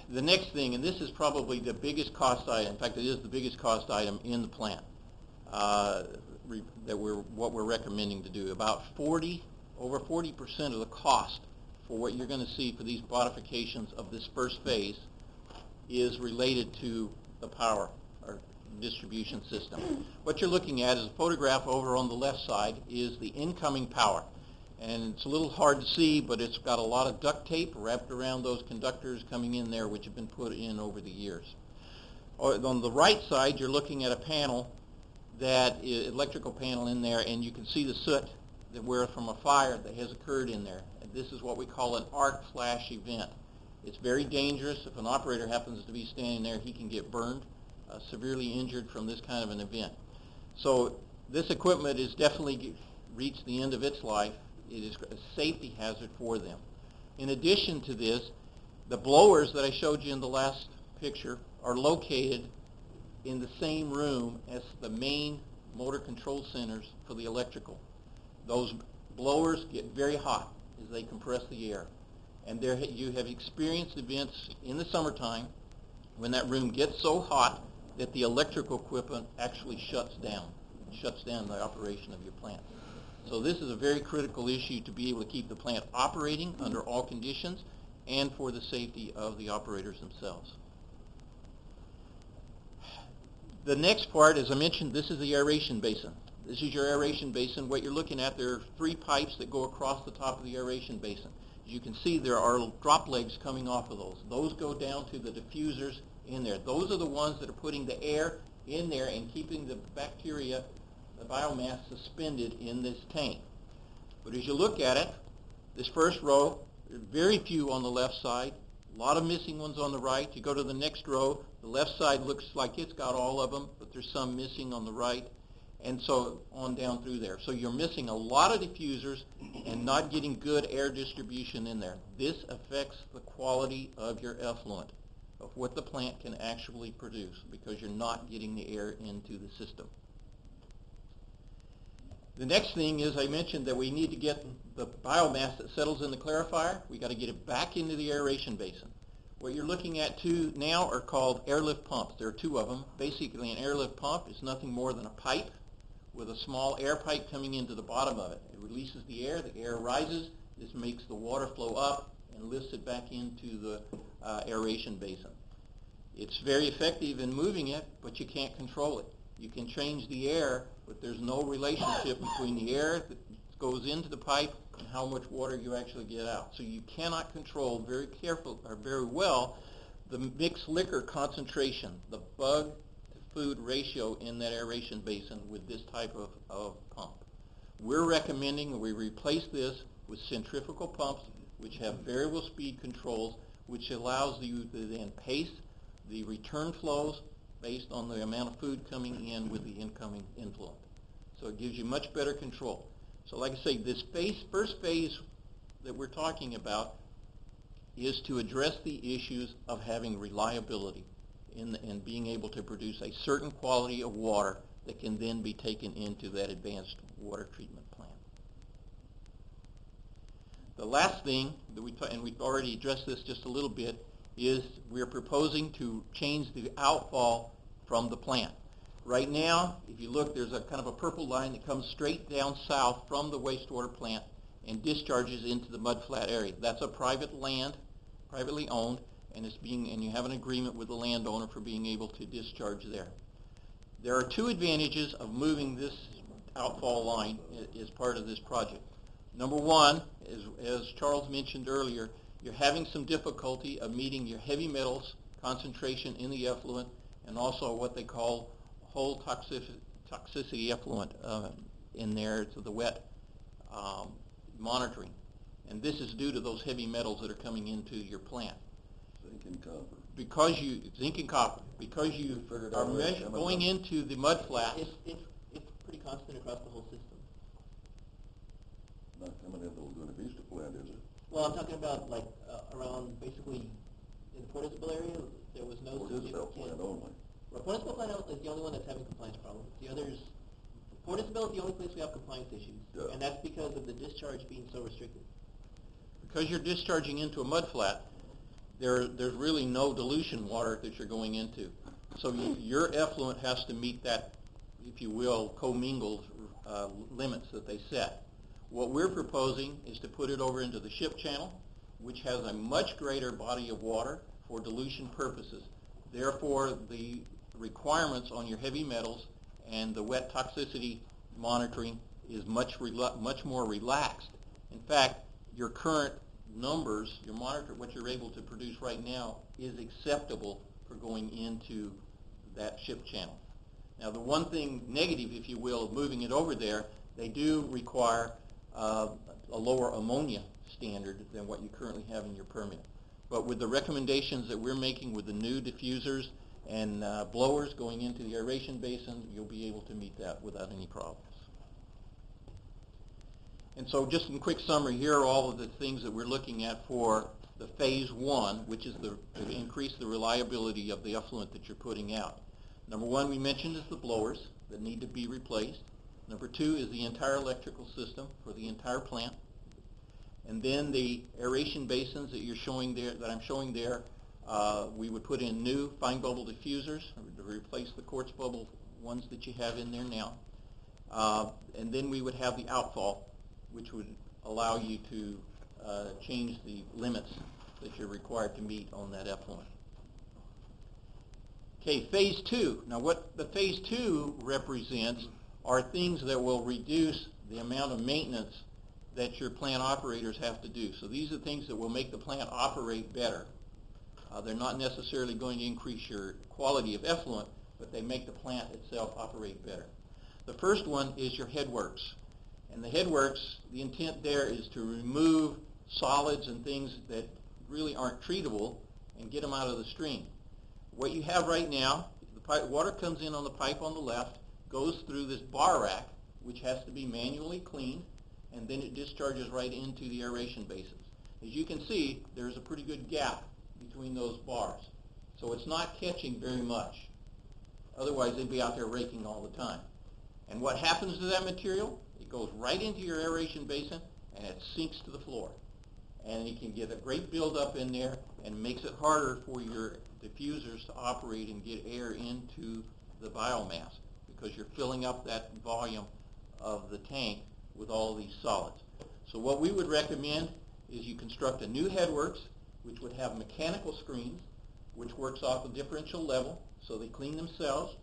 Speaker 8: The next thing, and this is probably the biggest cost item, in fact it is the biggest cost item in the plant, what we're recommending to do. About over 40% of the cost for what you're going to see for these modifications of this first phase is related to the power or distribution system. What you're looking at is a photograph over on the left side is the incoming power. And it's a little hard to see, but it's got a lot of duct tape wrapped around those conductors coming in there, which have been put in over the years. On the right side, you're looking at a panel, electrical panel in there, and you can see the soot from a fire that has occurred in there. And this is what we call an arc flash event. It's very dangerous. If an operator happens to be standing there, he can get burned, severely injured from this kind of an event. So this equipment has definitely reached the end of its life. It is a safety hazard for them. In addition to this, the blowers that I showed you in the last picture are located in the same room as the main motor control centers for the electrical. Those blowers get very hot as they compress the air. And you have experienced events in the summertime when that room gets so hot that the electrical equipment actually shuts down the operation of your plant. So this is a very critical issue to be able to keep the plant operating under all conditions and for the safety of the operators themselves. The next part, as I mentioned, this is the aeration basin. This is your aeration basin. What you're looking at, there are 3 pipes that go across the top of the aeration basin. As you can see, there are drop legs coming off of those. Those go down to the diffusers in there. Those are the ones that are putting the air in there and keeping the bacteria, the biomass, suspended in this tank. But as you look at it, this first row, there are very few on the left side, a lot of missing ones on the right. You go to the next row, the left side looks like it's got all of them, but there's some missing on the right, and so on down through there. So you're missing a lot of diffusers and not getting good air distribution in there. This affects the quality of your effluent, of what the plant can actually produce, because you're not getting the air into the system. The next thing is, I mentioned that we need to get the biomass that settles in the clarifier, we got to get it back into the aeration basin. What you're looking at now are called airlift pumps. There are 2 of them. Basically, an airlift pump is nothing more than a pipe with a small air pipe coming into the bottom of it. It releases the air rises, this makes the water flow up and lifts it back into the aeration basin. It's very effective in moving it, but you can't control it. You can change the air, but there's no relationship between the air that goes into the pipe and how much water you actually get out. So you cannot control very well the mixed liquor concentration, the bug to food ratio in that aeration basin with this type of pump. We're recommending that we replace this with centrifugal pumps which have variable speed controls, which allows you to then pace the return flows based on the amount of food coming in with the incoming influent. So it gives you much better control. So like I say, this first phase that we're talking about is to address the issues of having reliability and being able to produce a certain quality of water that can then be taken into that advanced water treatment plant. The last thing that and we've already addressed this just a little bit, is we're proposing to change the outfall from the plant. Right now, if you look, there's a kind of a purple line that comes straight down south from the wastewater plant and discharges into the mudflat area. That's a private privately owned, and you have an agreement with the landowner for being able to discharge there. There are two advantages of moving this outfall line as part of this project. Number one, as Charles mentioned earlier, you're having some difficulty of meeting your heavy metals concentration in the effluent, and also what they call whole toxicity effluent in there to the wet monitoring. And this is due to those heavy metals that are coming into your plant.
Speaker 7: Zinc and copper.
Speaker 8: Zinc and copper, because you are going into the mud flats.
Speaker 4: It's pretty constant across the whole system.
Speaker 7: Not coming into the Laguna Vista plant, is it?
Speaker 4: Well, I'm talking about like around basically in the Port Isabel area, there was no
Speaker 7: Or Isabel plant only?
Speaker 4: Well, Port Isabel plant is the only one that's having compliance problems. The others, Port Isabel is the only place we have compliance issues,
Speaker 7: Yeah.
Speaker 4: and that's because of the discharge being so restricted.
Speaker 8: Because you're discharging into a mud flat, there's really no dilution water that you're going into. So your effluent has to meet that, if you will, commingled limits that they set. What we're proposing is to put it over into the ship channel, which has a much greater body of water for dilution purposes. Therefore, the requirements on your heavy metals and the wet toxicity monitoring is much more relaxed. In fact, your current numbers, your monitor, what you're able to produce right now is acceptable for going into that ship channel. Now, the one thing negative, if you will, of moving it over there, they do require a lower ammonia standard than what you currently have in your permit. But with the recommendations that we're making with the new diffusers and blowers going into the aeration basin, you'll be able to meet that without any problems. And so just in quick summary, here are all of the things that we're looking at for the phase one, which is to increase the reliability of the effluent that you're putting out. Number one, we mentioned, is the blowers that need to be replaced. Number two is the entire electrical system for the entire plant. And then the aeration basins that you're showing there, that I'm showing there, we would put in new fine bubble diffusers to replace the quartz bubble ones that you have in there now. And then we would have the outfall, which would allow you to change the limits that you're required to meet on that effluent. Okay, phase two. Now what the phase two represents are things that will reduce the amount of maintenance that your plant operators have to do. So these are things that will make the plant operate better. They're not necessarily going to increase your quality of effluent, but they make the plant itself operate better. The first one is your headworks. And the headworks, the intent there is to remove solids and things that really aren't treatable and get them out of the stream. What you have right now, the water comes in on the pipe on the left, goes through this bar rack, which has to be manually cleaned, and then it discharges right into the aeration basins. As you can see, there's a pretty good gap between those bars. So it's not catching very much. Otherwise, they'd be out there raking all the time. And what happens to that material? It goes right into your aeration basin, and it sinks to the floor. And you can get a great buildup in there, and makes it harder for your diffusers to operate and get air into the biomass, because you're filling up that volume of the tank with all these solids. So what we would recommend is you construct a new headworks, which would have mechanical screens, which works off a differential level, so they clean themselves,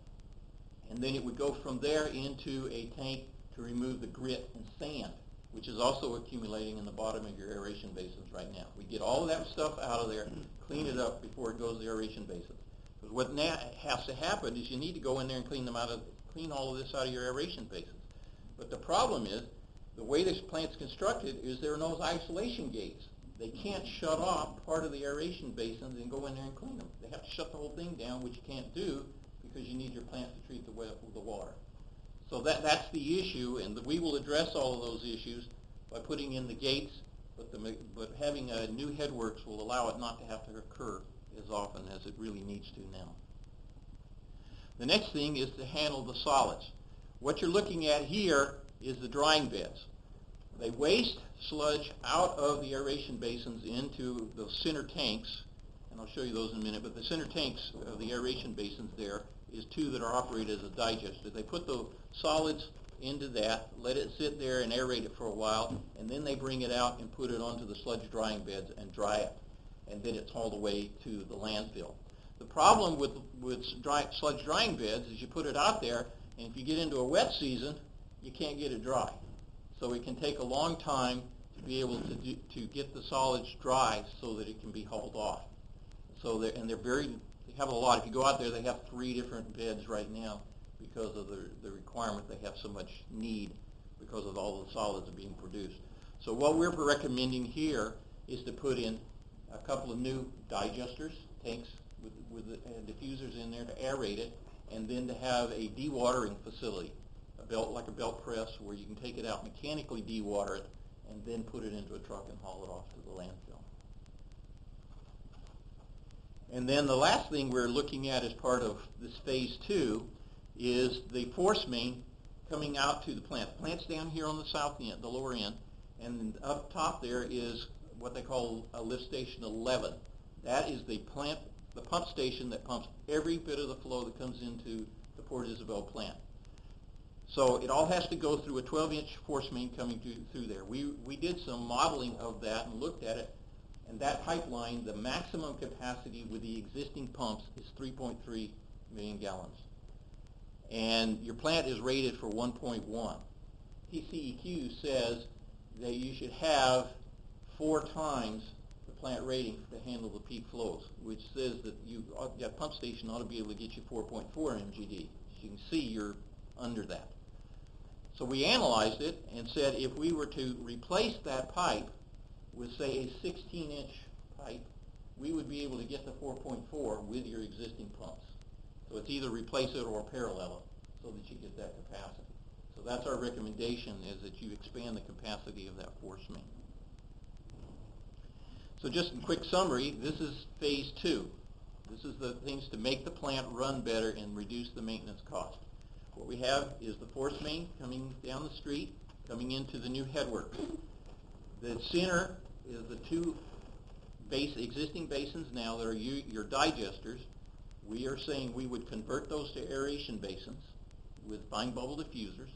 Speaker 8: and then it would go from there into a tank to remove the grit and sand, which is also accumulating in the bottom of your aeration basins right now. We get all of that stuff out of there, clean it up before it goes to the aeration basins. Because what now has to happen is you need to go in there and clean all of this out of your aeration basins. But the problem is, the way this plant's constructed is there are no isolation gates. They can't shut off part of the aeration basins and go in there and clean them. They have to shut the whole thing down, which you can't do because you need your plant to treat the water. So that's the issue, and we will address all of those issues by putting in the gates, but having a new headworks will allow it not to have to occur as often as it really needs to now. The next thing is to handle the solids. What you're looking at here is the drying beds. They waste sludge out of the aeration basins into the center tanks, and I'll show you those in a minute, but the center tanks of the aeration basins there is two that are operated as a digester. They put the solids into that, let it sit there and aerate it for a while, and then they bring it out and put it onto the sludge drying beds and dry it. and then it's hauled away to the landfill. The problem with sludge drying beds is you put it out there, and if you get into a wet season, you can't get it dry. So it can take a long time to be able to get the solids dry so that it can be hauled off. So they have a lot. If you go out there, they have 3 different beds right now because of the requirement. They have so much need because of all the solids that are being produced. So what we're recommending here is to put in a couple of new digesters, tanks with diffusers in there to aerate it, and then to have a dewatering facility, like a belt press, where you can take it out, mechanically dewater it, and then put it into a truck and haul it off to the landfill. And then the last thing we're looking at as part of this phase 2 is the force main coming out to the plant. The plant's down here on the south end, the lower end, and up top there is what they call a lift station 11. That is the pump station that pumps every bit of the flow that comes into the Port Isabel plant. So it all has to go through a 12-inch force main coming through there. We did some modeling of that and looked at it, and that pipeline, the maximum capacity with the existing pumps is 3.3 million gallons. And your plant is rated for 1.1. TCEQ says that you should have 4 times the plant rating to handle the peak flows, which says that that pump station ought to be able to get you 4.4 MGD. As you can see, you're under that. So we analyzed it and said if we were to replace that pipe with, say, a 16-inch pipe, we would be able to get to 4.4 with your existing pumps. So it's either replace it or parallel it so that you get that capacity. So that's our recommendation, is that you expand the capacity of that force main. So just in quick summary, this is phase 2. This is the things to make the plant run better and reduce the maintenance cost. What we have is the force main coming down the street, coming into the new headworks. The center is the 2 existing basins now that are your digesters. We are saying we would convert those to aeration basins with fine bubble diffusers.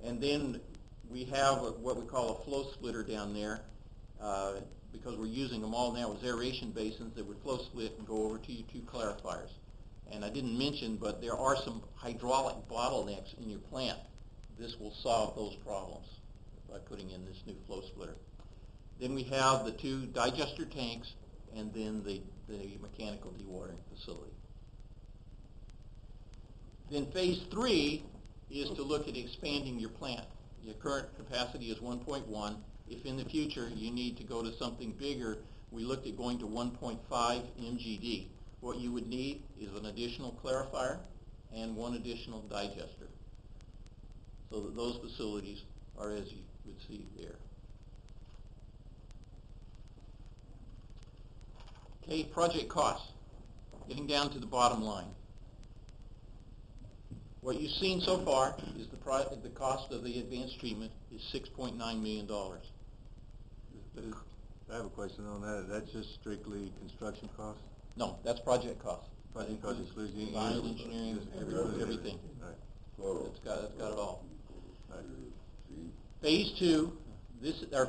Speaker 8: And then we have what we call a flow splitter down there, because we're using them all now as aeration basins that would flow split and go over to your 2 clarifiers. And I didn't mention, but there are some hydraulic bottlenecks in your plant. This will solve those problems by putting in this new flow splitter. Then we have the 2 digester tanks and then the mechanical dewatering facility. Then phase 3 is to look at expanding your plant. Your current capacity is 1.1. If in the future you need to go to something bigger, we looked at going to 1.5 MGD. What you would need is an additional clarifier and 1 additional digester. So that those facilities are as you would see there. Okay, project costs. Getting down to the bottom line. What you've seen so far is the cost of the advanced treatment is $6.9 million.
Speaker 1: I have a question on that. That's just strictly construction costs?
Speaker 8: No, that's project costs.
Speaker 1: Project costs includes
Speaker 8: design, engineering, everything.
Speaker 1: Right.
Speaker 8: That's got it all.
Speaker 1: Right.
Speaker 8: Phase 2,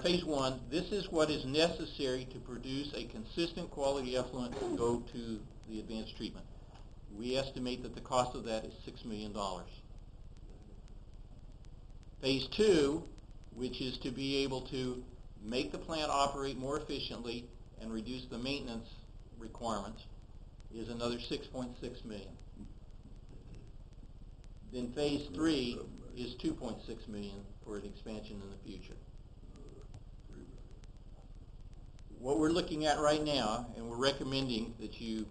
Speaker 8: phase 1, this is what is necessary to produce a consistent quality effluent to go to the advanced treatment. We estimate that the cost of that is $6 million. Phase 2, which is to be able to make the plant operate more efficiently and reduce the maintenance requirements, is another $6.6 million. Then phase 3 is $2.6 million for an expansion in the future. What we're looking at right now, and we're recommending that you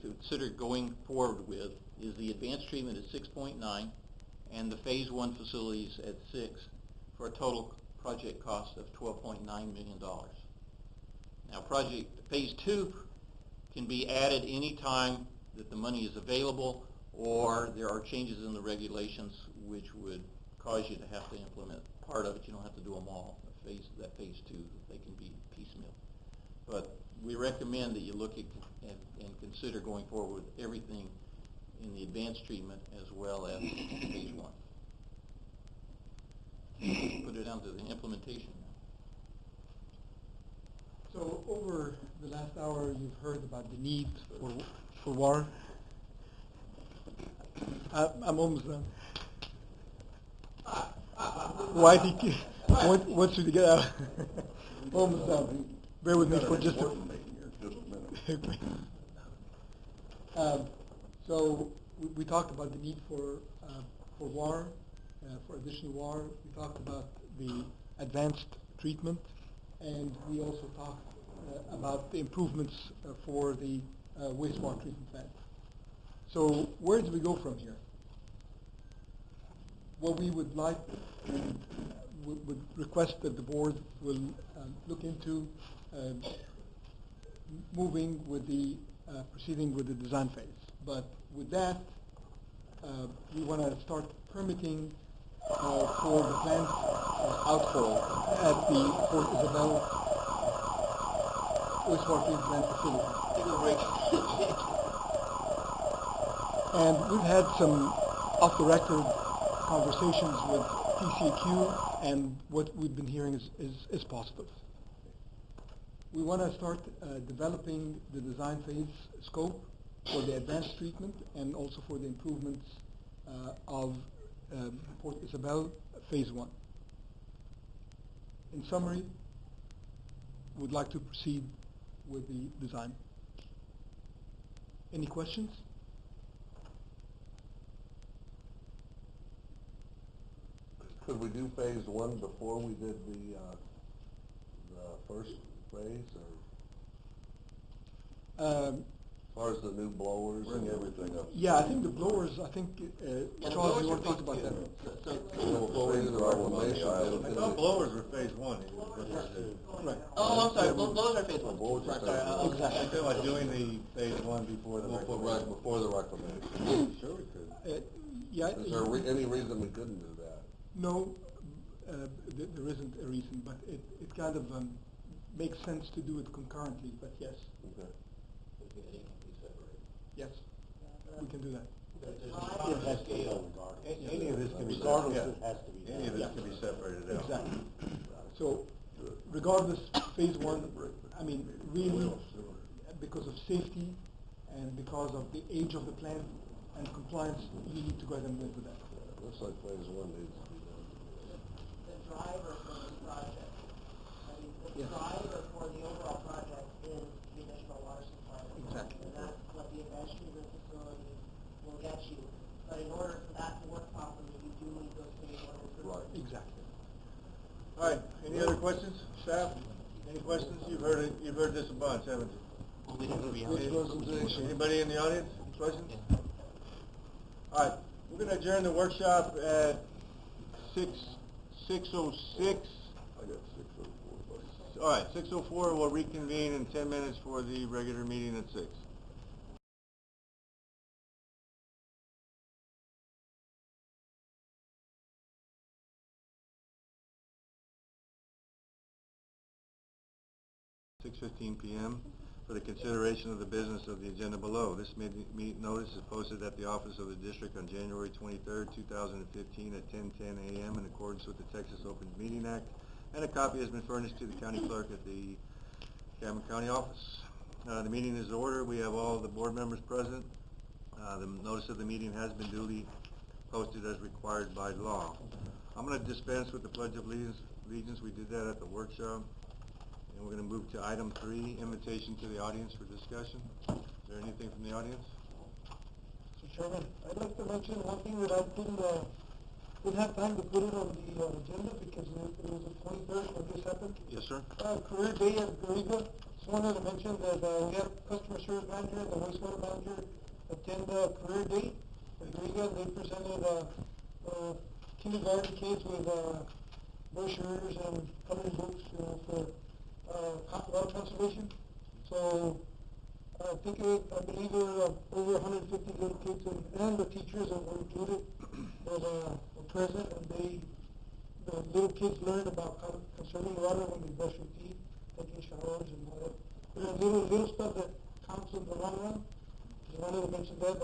Speaker 8: consider going forward with, is the advanced treatment at 6.9 and the phase 1 facilities at 6 for a total project cost of $12.9 million. Now phase 2 can be added any time that the money is available, or there are changes in the regulations which would cause you to have to implement part of it. You don't have to do them all. That phase 2, they can be piecemeal. But we recommend that you look at and consider going forward with everything in the advanced treatment as well as phase 1. Put it down to the implementation now.
Speaker 3: So over the last hour you've heard about the need for water. I'm almost done. Why do you, what should you get out? Almost done. Bear with me for just a minute. So we talked about the need for water, for additional water. We talked about the advanced treatment, and we also talked about the improvements for the wastewater treatment plant. So where do we go from here? What we would like, would request that the board will look into moving with the, proceeding with the design phase. But with that, we want to start permitting for the plant outfall at the Port Isabel wastewater treatment plant facility.
Speaker 4: Take a break.
Speaker 3: And we've had some off-the-record conversations with TCEQ, and what we've been hearing is positive. We want to start developing the design phase scope for the advanced treatment and also for the improvements of Port Isabel Phase 1. In summary, we'd like to proceed with the design. Any questions?
Speaker 2: Could we do phase 1 before we did the first phase, or as far as the new blowers?
Speaker 7: Bring everything up.
Speaker 3: Yeah, I think the blowers, Charles, you want to talk about that?
Speaker 2: Before we do the reclamation,
Speaker 1: I thought blowers were phase 1.
Speaker 3: Right.
Speaker 4: Oh, I'm sorry, those are phase 1.
Speaker 2: Blowers are phase
Speaker 4: Sorry,
Speaker 2: one.
Speaker 3: Exactly.
Speaker 1: I feel like doing the phase 1 before the
Speaker 2: Before the reclamation.
Speaker 1: Sure we could.
Speaker 3: Yeah.
Speaker 2: Is there any reason we couldn't do that?
Speaker 3: No, there isn't a reason, but it kind of makes sense to do it concurrently, but yes.
Speaker 2: Okay.
Speaker 3: Yes, we can do that.
Speaker 1: Any of this can be
Speaker 3: Regardless,
Speaker 1: separated.
Speaker 3: it has to be.
Speaker 1: Any of this can be separated out.
Speaker 3: Exactly. So, regardless, phase 1, I mean, really, because of safety and because of the age of the plant and compliance, you need to go ahead and move with that.
Speaker 2: Looks like phase 1 needs to be done.
Speaker 5: The driver for this project, I mean, the
Speaker 3: Yes.
Speaker 5: driver for the overall project is the additional water supply.
Speaker 3: Exactly.
Speaker 5: And that's what the advanced treatment facility will get you. But in order for that to work properly, you do need those phase 1 improvements.
Speaker 3: Exactly.
Speaker 1: All right, any other questions, staff? Any questions? You've heard this a bunch, haven't you? Anybody in the audience? Any questions? All right, we're going to adjourn the workshop at 6:06.
Speaker 7: I got 604.
Speaker 1: All right, 6:04. We'll reconvene in 10 minutes for the regular meeting at 6. (6:15 p.m.) for the consideration of the business of the agenda below. This meeting notice is posted at the office of the district on January 23rd, 2015 at 10:10 a.m. in accordance with the Texas Open Meeting Act, and a copy has been furnished to the county clerk at the Cameron County office. The meeting is in order. We have all the board members present. The notice of the meeting has been duly posted as required by law. I'm going to dispense with the Pledge of Allegiance. We did that at the workshop. And we're going to move to item 3, invitation to the audience for discussion. Is there anything from the audience?
Speaker 9: Mr. Chairman, I'd like to mention one thing that I didn't have time to put it on the agenda because it was the 23rd when this happened.
Speaker 1: Yes, sir.
Speaker 9: Career Day at Garriga. Just wanted to mention that we have customer service manager and the wastewater manager attend Career Day at Garriga. They presented kindergarten kids with brochures and coloring books for water conservation. So I believe there were over 150 little kids and the teachers that were included that were present, and the little kids learned about conserving water when they brush their teeth, taking showers, and all that. Little stuff that counts in the long run. Just wanted to mention that.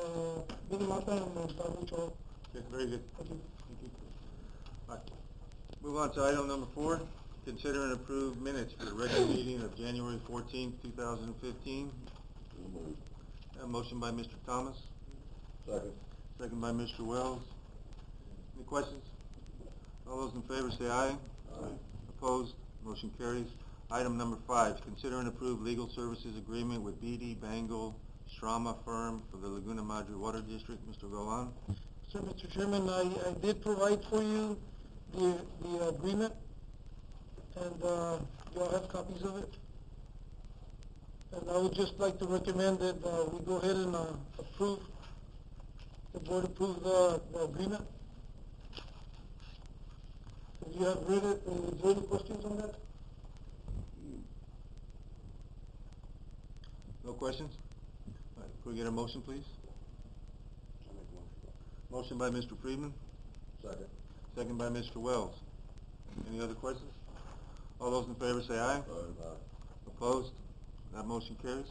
Speaker 9: Minimata and Pabucho.
Speaker 1: Okay, very good.
Speaker 9: Thank you.
Speaker 1: Thank you. All right. Move on to item number 4, consider and approve minutes for the regular meeting of January 14th, 2015.
Speaker 7: So moved.
Speaker 1: Motion by Mr. Thomas,
Speaker 7: Second.
Speaker 1: second by Mr. Wells. Any questions? All those in favor say aye.
Speaker 7: Aye.
Speaker 1: Opposed? Motion carries. Item number 5, consider and approve legal services agreement with BD Bangle Strama firm for the Laguna Madre Water District. Mr. Golan.
Speaker 9: Sir, Mr. Chairman, I did provide for you the agreement, and you all have copies of it. And I would just like to recommend that we go ahead and approve, the board approve the agreement. If you have read it, is there any questions on that?
Speaker 1: No questions? All right, can we get a motion, please?
Speaker 7: I make a
Speaker 1: Motion
Speaker 7: motion.
Speaker 1: by Mr. Friedman,
Speaker 7: Second.
Speaker 1: second by Mr. Wells. Any other questions? All those in favor say aye.
Speaker 7: Aye.
Speaker 1: Opposed? That motion carries.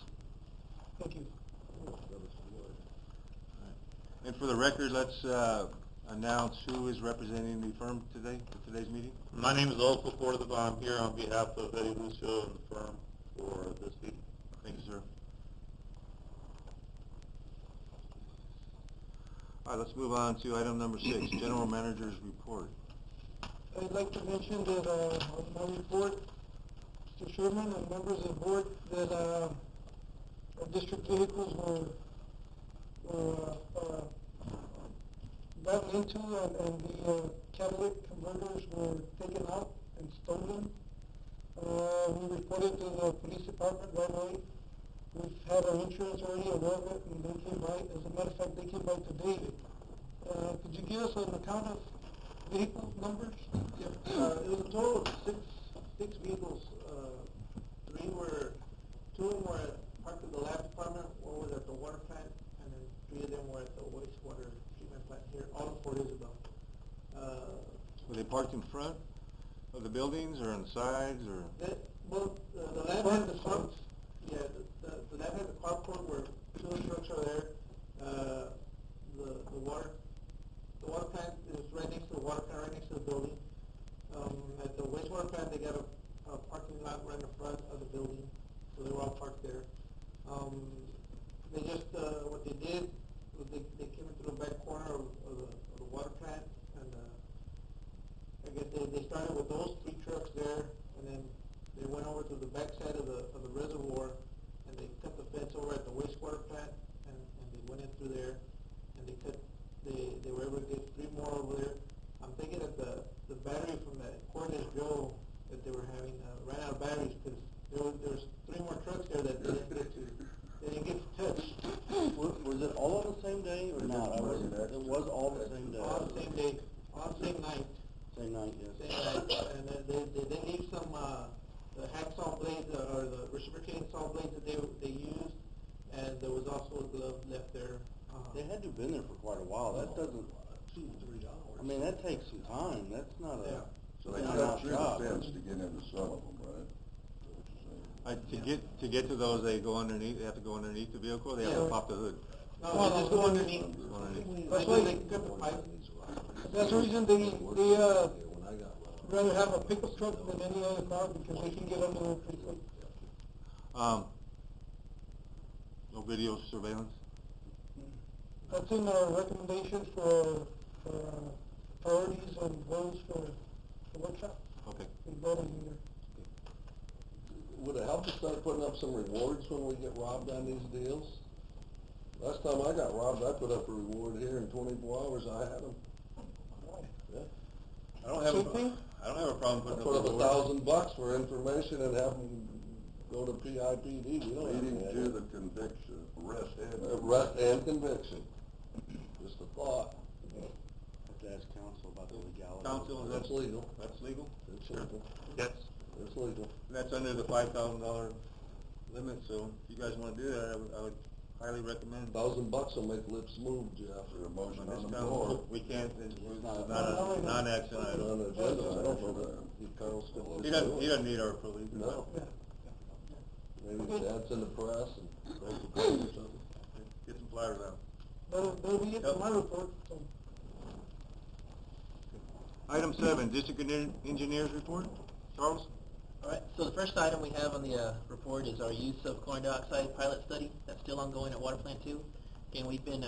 Speaker 9: Thank you.
Speaker 1: And for the record, let's announce who is representing the firm today, for today's meeting.
Speaker 10: My name is Olafo Cordova. I'm here on behalf of Eddie Lucio and the firm for this meeting.
Speaker 1: Thank you, sir. All right, let's move on to item number 6, General Manager's Report.
Speaker 9: I'd like to mention that on my report, Mr. Chairman and members of the board, that our district vehicles were gotten into, and the catalytic converters were taken out and stolen. We reported to the police department right away. We've had our insurance already aware of it, and they came by. As a matter of fact, they came by today. Could you give us an account of vehicle numbers?
Speaker 11: Yeah, it was a total of six vehicles. Two of them were parked at the lab department, one was at the water plant, and then 3 of them were at the wastewater treatment plant here, all in Port Isabel.
Speaker 1: Were they parked in front of the buildings or on the sides or?
Speaker 11: The lab has the front, yeah, the lab has the carport where 2 of the trucks are there. The water plant is right next to the water plant, right next to the building. At the wastewater plant, they got a parking lot right in the front of the building, so they were all parked there. They just, what they did was they came into the back corner of the water plant, and I guess they started with those 3 trucks there, and then they went over to the back side of the reservoir, and they cut the fence over at the wastewater plant, and they went in through there, and they were able to get 3 more over there. I'm thinking that the battery from that cordless drill that they were having ran out of batteries, because there was 3 more trucks there that they didn't get to touch.
Speaker 2: Was it all on the same day or not? It was all the same day.
Speaker 11: All the same day, all the same night.
Speaker 2: Same night, yes.
Speaker 11: Same night, and they did leave some the hacksaw blades or the reciprocating saw blades that they used, and there was also a glove left there.
Speaker 2: They had to have been there for quite a while. That doesn't,
Speaker 11: 2 to 3 hours.
Speaker 2: I mean, that takes some time. That's not a,
Speaker 7: So they
Speaker 2: not
Speaker 7: cut
Speaker 2: a
Speaker 7: through the
Speaker 2: job.
Speaker 7: fence to get into some of them, right? Is that what you're saying?
Speaker 1: To get to those, they go underneath. They have to go underneath the vehicle. Or they have to pop the hood.
Speaker 11: No, they just go underneath.
Speaker 1: Go underneath.
Speaker 11: That's why they cut the pipe.
Speaker 9: That's the reason they rather have a pickup truck than any other car, because they can get under there pretty quick.
Speaker 1: No video surveillance.
Speaker 9: That's in our recommendation for priorities and goals for the workshop.
Speaker 1: Okay.
Speaker 9: We brought it in there.
Speaker 12: Would it help to start putting up some rewards when we get robbed on these deals? Last time I got robbed, I put up a reward here in 24 hours, I had them. Yeah.
Speaker 1: I don't have a problem
Speaker 12: I
Speaker 1: putting
Speaker 12: put
Speaker 1: up
Speaker 12: up
Speaker 1: a
Speaker 12: $1,000 for information and have them go to PIPD. We don't have
Speaker 7: Leading
Speaker 12: any
Speaker 7: to
Speaker 12: idea.
Speaker 7: the conviction, arrest and.
Speaker 12: Arrest and conviction. Just a thought.
Speaker 2: have to ask council about the legality.
Speaker 1: Council, is
Speaker 12: That's
Speaker 1: that
Speaker 12: legal.
Speaker 1: That's legal?
Speaker 12: It's legal.
Speaker 1: That's,
Speaker 12: It's legal.
Speaker 1: that's under the $5,000 limit, so if you guys want to do that, I would highly recommend.
Speaker 12: $1,000 will make lips move, Jeff.
Speaker 7: Is there a motion
Speaker 1: This
Speaker 7: on the
Speaker 1: council,
Speaker 7: floor?
Speaker 1: we can't, this is
Speaker 2: not
Speaker 1: not a non-action
Speaker 12: On
Speaker 1: item.
Speaker 12: the agenda, I don't know that Carl's still.
Speaker 1: He doesn't need our approval. He can-
Speaker 12: No. Maybe that's in the press and.
Speaker 1: Get some flyers out.
Speaker 9: That'll be it for my report, so.
Speaker 1: Item 7, District Engineers Report. Charles?
Speaker 4: All right, so the first item we have on the report is our use of chlorine dioxide pilot study. That's still ongoing at Water Plant 2. Again, we've been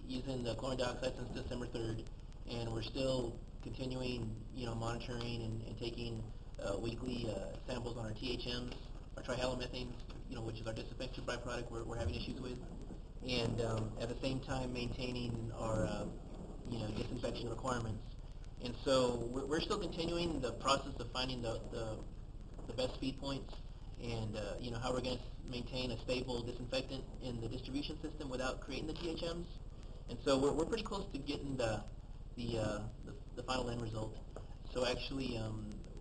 Speaker 4: using the chlorine dioxide since December 3rd, and we're still continuing, monitoring and taking weekly samples on our THMs, our trihalomethanes, which is our disinfection byproduct we're having issues with, and at the same time maintaining our, disinfection requirements. And so we're still continuing the process of finding the best feed points and how we're going to maintain a stable disinfectant in the distribution system without creating the THMs. And so we're pretty close to getting the final end result. So actually,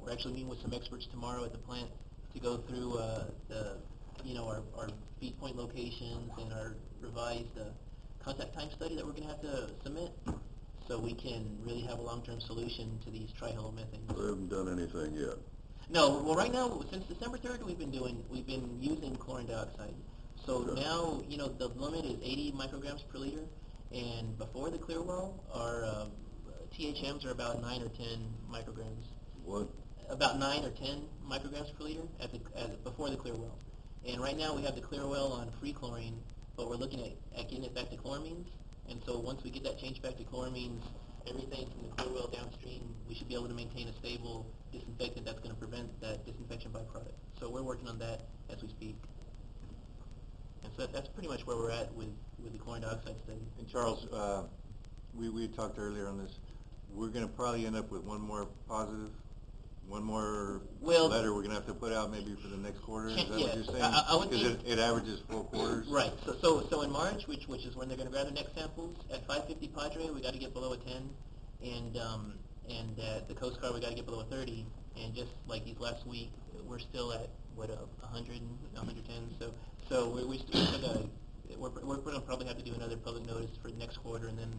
Speaker 4: we're actually meeting with some experts tomorrow at the plant to go through our feed point locations and our revised contact time study that we're going to have to submit, so we can really have a long-term solution to these trihalomethanes.
Speaker 7: They haven't done anything yet.
Speaker 4: No, well, right now, since December 3rd, we've been using chlorine dioxide. So
Speaker 7: Okay.
Speaker 4: now, the limit is 80 micrograms per liter, and before the clear well, our THMs are about 9 or 10 micrograms.
Speaker 7: What?
Speaker 4: About 9 or 10 micrograms per liter before the clear well. And right now, we have the clear well on free chlorine, but we're looking at getting it back to chloramines. And so once we get that change back to chloramines, everything from the clear well downstream, we should be able to maintain a stable disinfectant that's going to prevent that disinfection byproduct. So we're working on that as we speak. And so that's pretty much where we're at with the chlorine dioxide study.
Speaker 1: And Charles, we had talked earlier on this. We're going to probably end up with one more positive, one more letter we're going to have to put out maybe for the next quarter. Is that what you're saying? Because it averages 4 quarters.
Speaker 4: Right. So in March, which is when they're going to grab the next samples, at 550 Padre, we got to get below a 10, and at the Coast Guard, we got to get below a 30. And just like these last week, we're still at 100, 110. So we're going to probably have to do another public notice for the next quarter, and then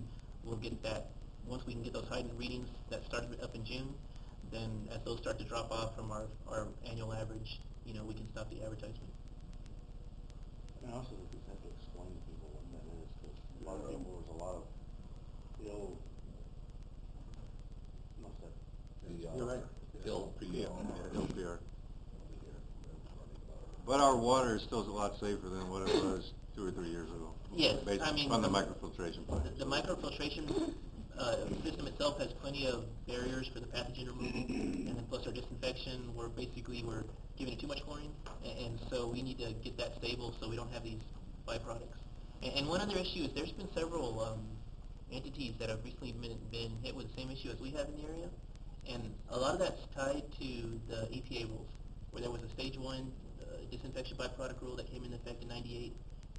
Speaker 4: we'll get that. Once we can get those heightened readings that started up in June, then as those start to drop off from our annual average, we can stop the advertisement.
Speaker 10: And also, we just have to explain to people what that is, because a lot of people, there's a lot of ill, what's that?
Speaker 1: You're right.
Speaker 12: Ill
Speaker 1: LPR. But our water is still a lot safer than what it was 2 or 3 years ago.
Speaker 4: Yes,
Speaker 1: based on the microfiltration plant.
Speaker 4: The microfiltration system itself has plenty of barriers for the pathogen removal, and then plus our disinfection, we're giving it too much chlorine, and so we need to get that stable so we don't have these byproducts. And one other issue is there's been several entities that have recently been hit with the same issue as we have in the area, and a lot of that's tied to the EPA rules, where there was a stage 1 disinfection byproduct rule that came into effect in '98.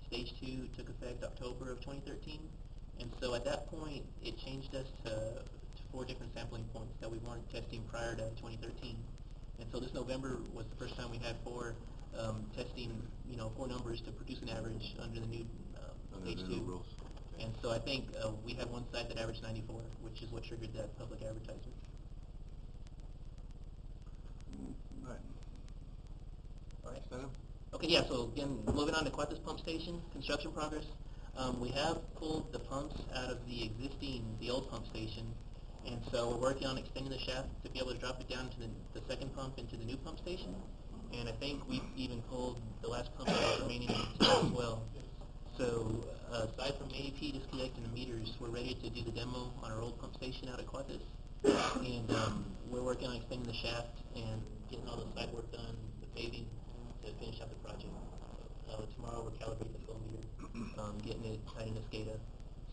Speaker 4: Stage 2 took effect October of 2013. And so at that point, it changed us to 4 different sampling points that we weren't testing prior to 2013. And so this November was the first time we had 4 testing, 4 numbers to produce an average under the new stage 2
Speaker 1: rules.
Speaker 4: And so I think we had one site that averaged 94, which is what triggered that public advertisement.
Speaker 1: Right.
Speaker 4: All right.
Speaker 1: Adam?
Speaker 4: Okay, yeah, so again, moving on to Cuates Pump Station, construction progress. We have pulled the pumps out of the old pump station, and so we're working on extending the shaft to be able to drop it down to the second pump into the new pump station. And I think we've even pulled the last pump that was remaining as well. So aside from AEP disconnecting the meters, we're ready to do the demo on our old pump station out at Cuates. And we're working on extending the shaft and getting all the site work done, the paving, to finish up the project. Tomorrow we're calibrating the flow meter, getting it tied into SCADA.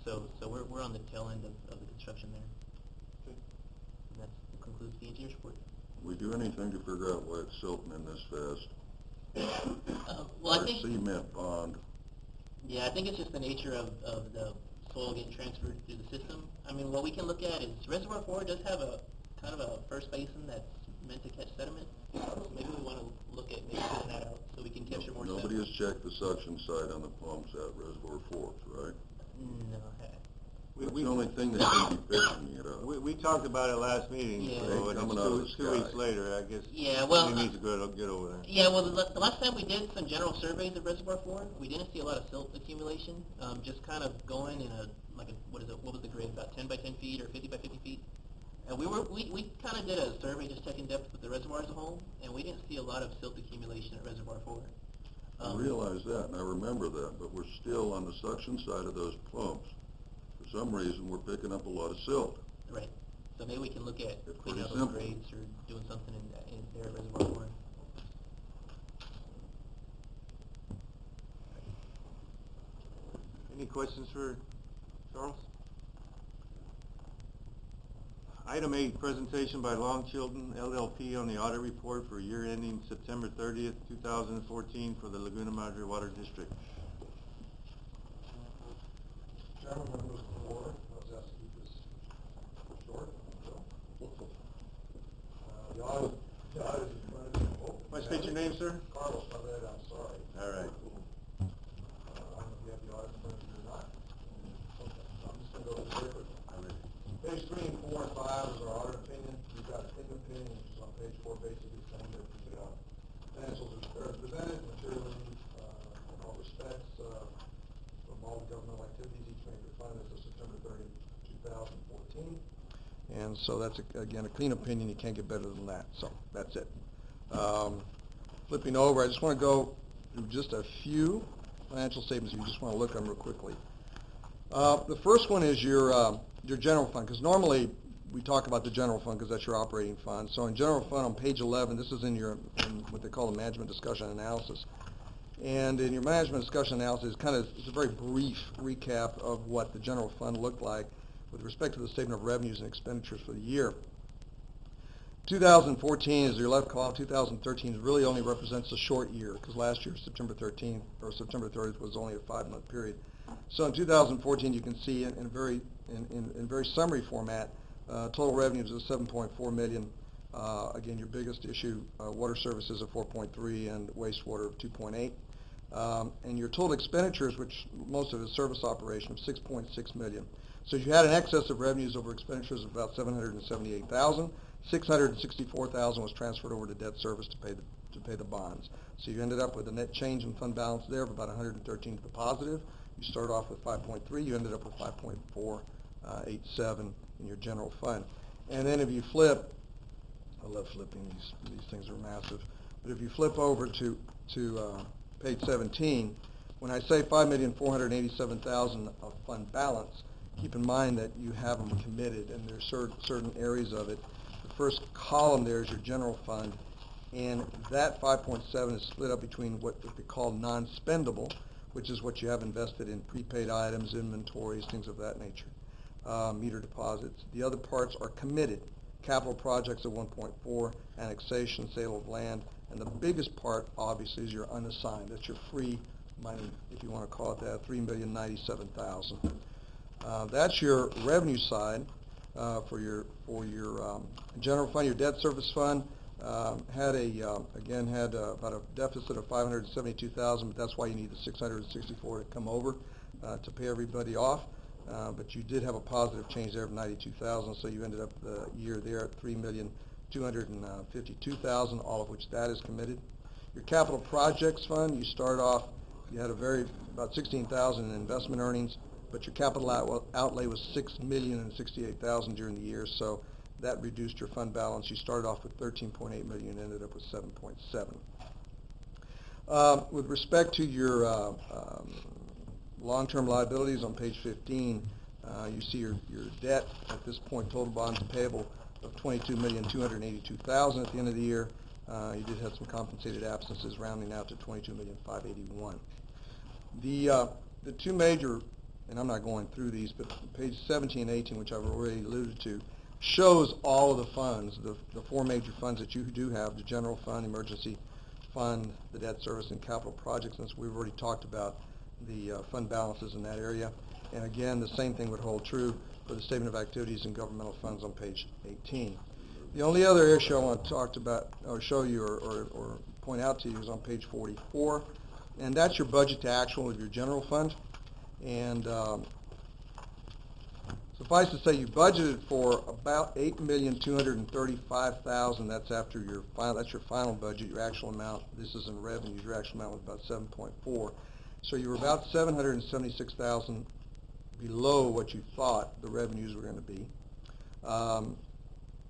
Speaker 4: So we're on the tail end of the construction there.
Speaker 1: Okay.
Speaker 4: And that concludes the engineer's report.
Speaker 7: We do anything to figure out why it's silting in this fast?
Speaker 4: Well, I
Speaker 7: Our
Speaker 4: think
Speaker 7: cement pond.
Speaker 4: Yeah, I think it's just the nature of the soil getting transferred through the system. I mean, what we can look at is Reservoir 4 does have a kind of a first basin that's meant to catch sediment. So maybe we want to look at maybe pulling that out so we can capture more sediment.
Speaker 7: Nobody has checked the suction side on the pumps at Reservoir 4, right?
Speaker 4: No.
Speaker 7: That's the only thing that can be fixing it up.
Speaker 1: We talked about it last meeting,
Speaker 4: Yeah.
Speaker 1: so
Speaker 7: Coming
Speaker 1: it's
Speaker 7: out of the
Speaker 1: 2 weeks
Speaker 7: sky.
Speaker 1: later, I guess.
Speaker 4: Yeah, well,
Speaker 1: he needs to get over there.
Speaker 4: Yeah, well, the last time we did some general surveys of Reservoir 4, we didn't see a lot of silt accumulation. Just kind of going in what was the grade, about 10 by 10 feet or 50 by 50 feet. And we kind of did a survey just checking depth with the reservoir as a whole, and we didn't see a lot of silt accumulation at Reservoir 4.
Speaker 7: I realize that, and I remember that, but we're still on the suction side of those pumps. For some reason, we're picking up a lot of silt.
Speaker 4: Right. So maybe we can look at
Speaker 7: It's
Speaker 4: cleaning out
Speaker 7: pretty
Speaker 4: those
Speaker 7: simple.
Speaker 4: grades or doing something in there at Reservoir 4.
Speaker 1: Any questions for Charles? Item 8, presentation by Long Chilton LLP on the audit report for year ending September 30th, 2014 for the Laguna Madre Water District.
Speaker 12: Chairman, members of the board, I was asked to keep this short, so. The audit is in front of you.
Speaker 1: Can I state your name, sir?
Speaker 12: Carlos, my bad, I'm sorry.
Speaker 1: All right.
Speaker 12: I don't know if you have the audit in front of you or not. Okay, so I'm just gonna go over very quickly. Page 3 and 4 and 5 is our audit opinion. We've got a clean opinion, which is on page 4, basically saying that the financials are presented materially in all respects from all the governmental activities, each major fund as of September 30th, 2014. And so that's, again, a clean opinion. You can't get better than that. So that's it. Flipping over, I just want to go through just a few financial statements. You just want to look at them real quickly. The first one is your general fund, because normally we talk about the general fund because that's your operating fund. So in general fund on page 11, this is in what they call the management discussion analysis. And in your management discussion analysis, it's a very brief recap of what the general fund looked like with respect to the statement of revenues and expenditures for the year. 2014 is your left column. 2013 really only represents a short year because last year, September 13th or September 30th was only a 5-month period. So in 2014, you can see in very summary format, total revenues of $7.4 million. Again, your biggest issue, water services of 4.3 and wastewater of 2.8. And your total expenditures, which most of it is service operation, of 6.6 million. So you had an excess of revenues over expenditures of about 778,000. 664,000 was transferred over to debt service to pay the bonds. So you ended up with a net change in fund balance there of about 113 to the positive. You start off with 5.3. You ended up with 5.487 in your general fund. And then if you flip, I love flipping, these things are massive. But if you flip over to page 17, when I say 5,487,000 of fund balance, keep in mind that you have them committed, and there's certain areas of it. The first column there is your general fund, and that 5.7 is split up between what we call non-spendable, which is what you have invested in prepaid items, inventories, things of that nature, meter deposits. The other parts are committed. Capital projects of 1.4, annexation, sale of land, and the biggest part, obviously, is your unassigned. That's your free money, if you want to call it that, $3,097,000. That's your revenue side for your general fund. Your debt service fund had about a deficit of $572,000, but that's why you need the $664 to come over to pay everybody off. But you did have a positive change there of $92,000, so you ended up the year there at $3,252,000, all of which that is committed. Your capital projects fund, you start off, you had about $16,000 in investment earnings, but your capital outlay was $6,068,000 during the year, so that reduced your fund balance. You started off with $13.8 million and ended up with $7.7. With respect to your long-term liabilities on page 15, you see your debt at this point, total bonds payable of $22,282,000 at the end of the year. You did have some compensated absences rounding out to $22,581,000. The two major, and I'm not going through these, but page 17 and 18, which I've already alluded to, shows all of the funds, the four major funds that you do have, the general fund, emergency fund, the debt service, and capital projects, since we've already talked about the fund balances in that area. And again, the same thing would hold true for the statement of activities and governmental funds on page 18. The only other issue I want to talk about or show you or point out to you is on page 44, and that's your budget to actual of your general fund. And suffice to say, you budgeted for about $8,235,000. That's after your final. That's your final budget. Your actual amount. This is in revenues. Your actual amount was about 7.4. So you were about $776,000 below what you thought the revenues were going to be.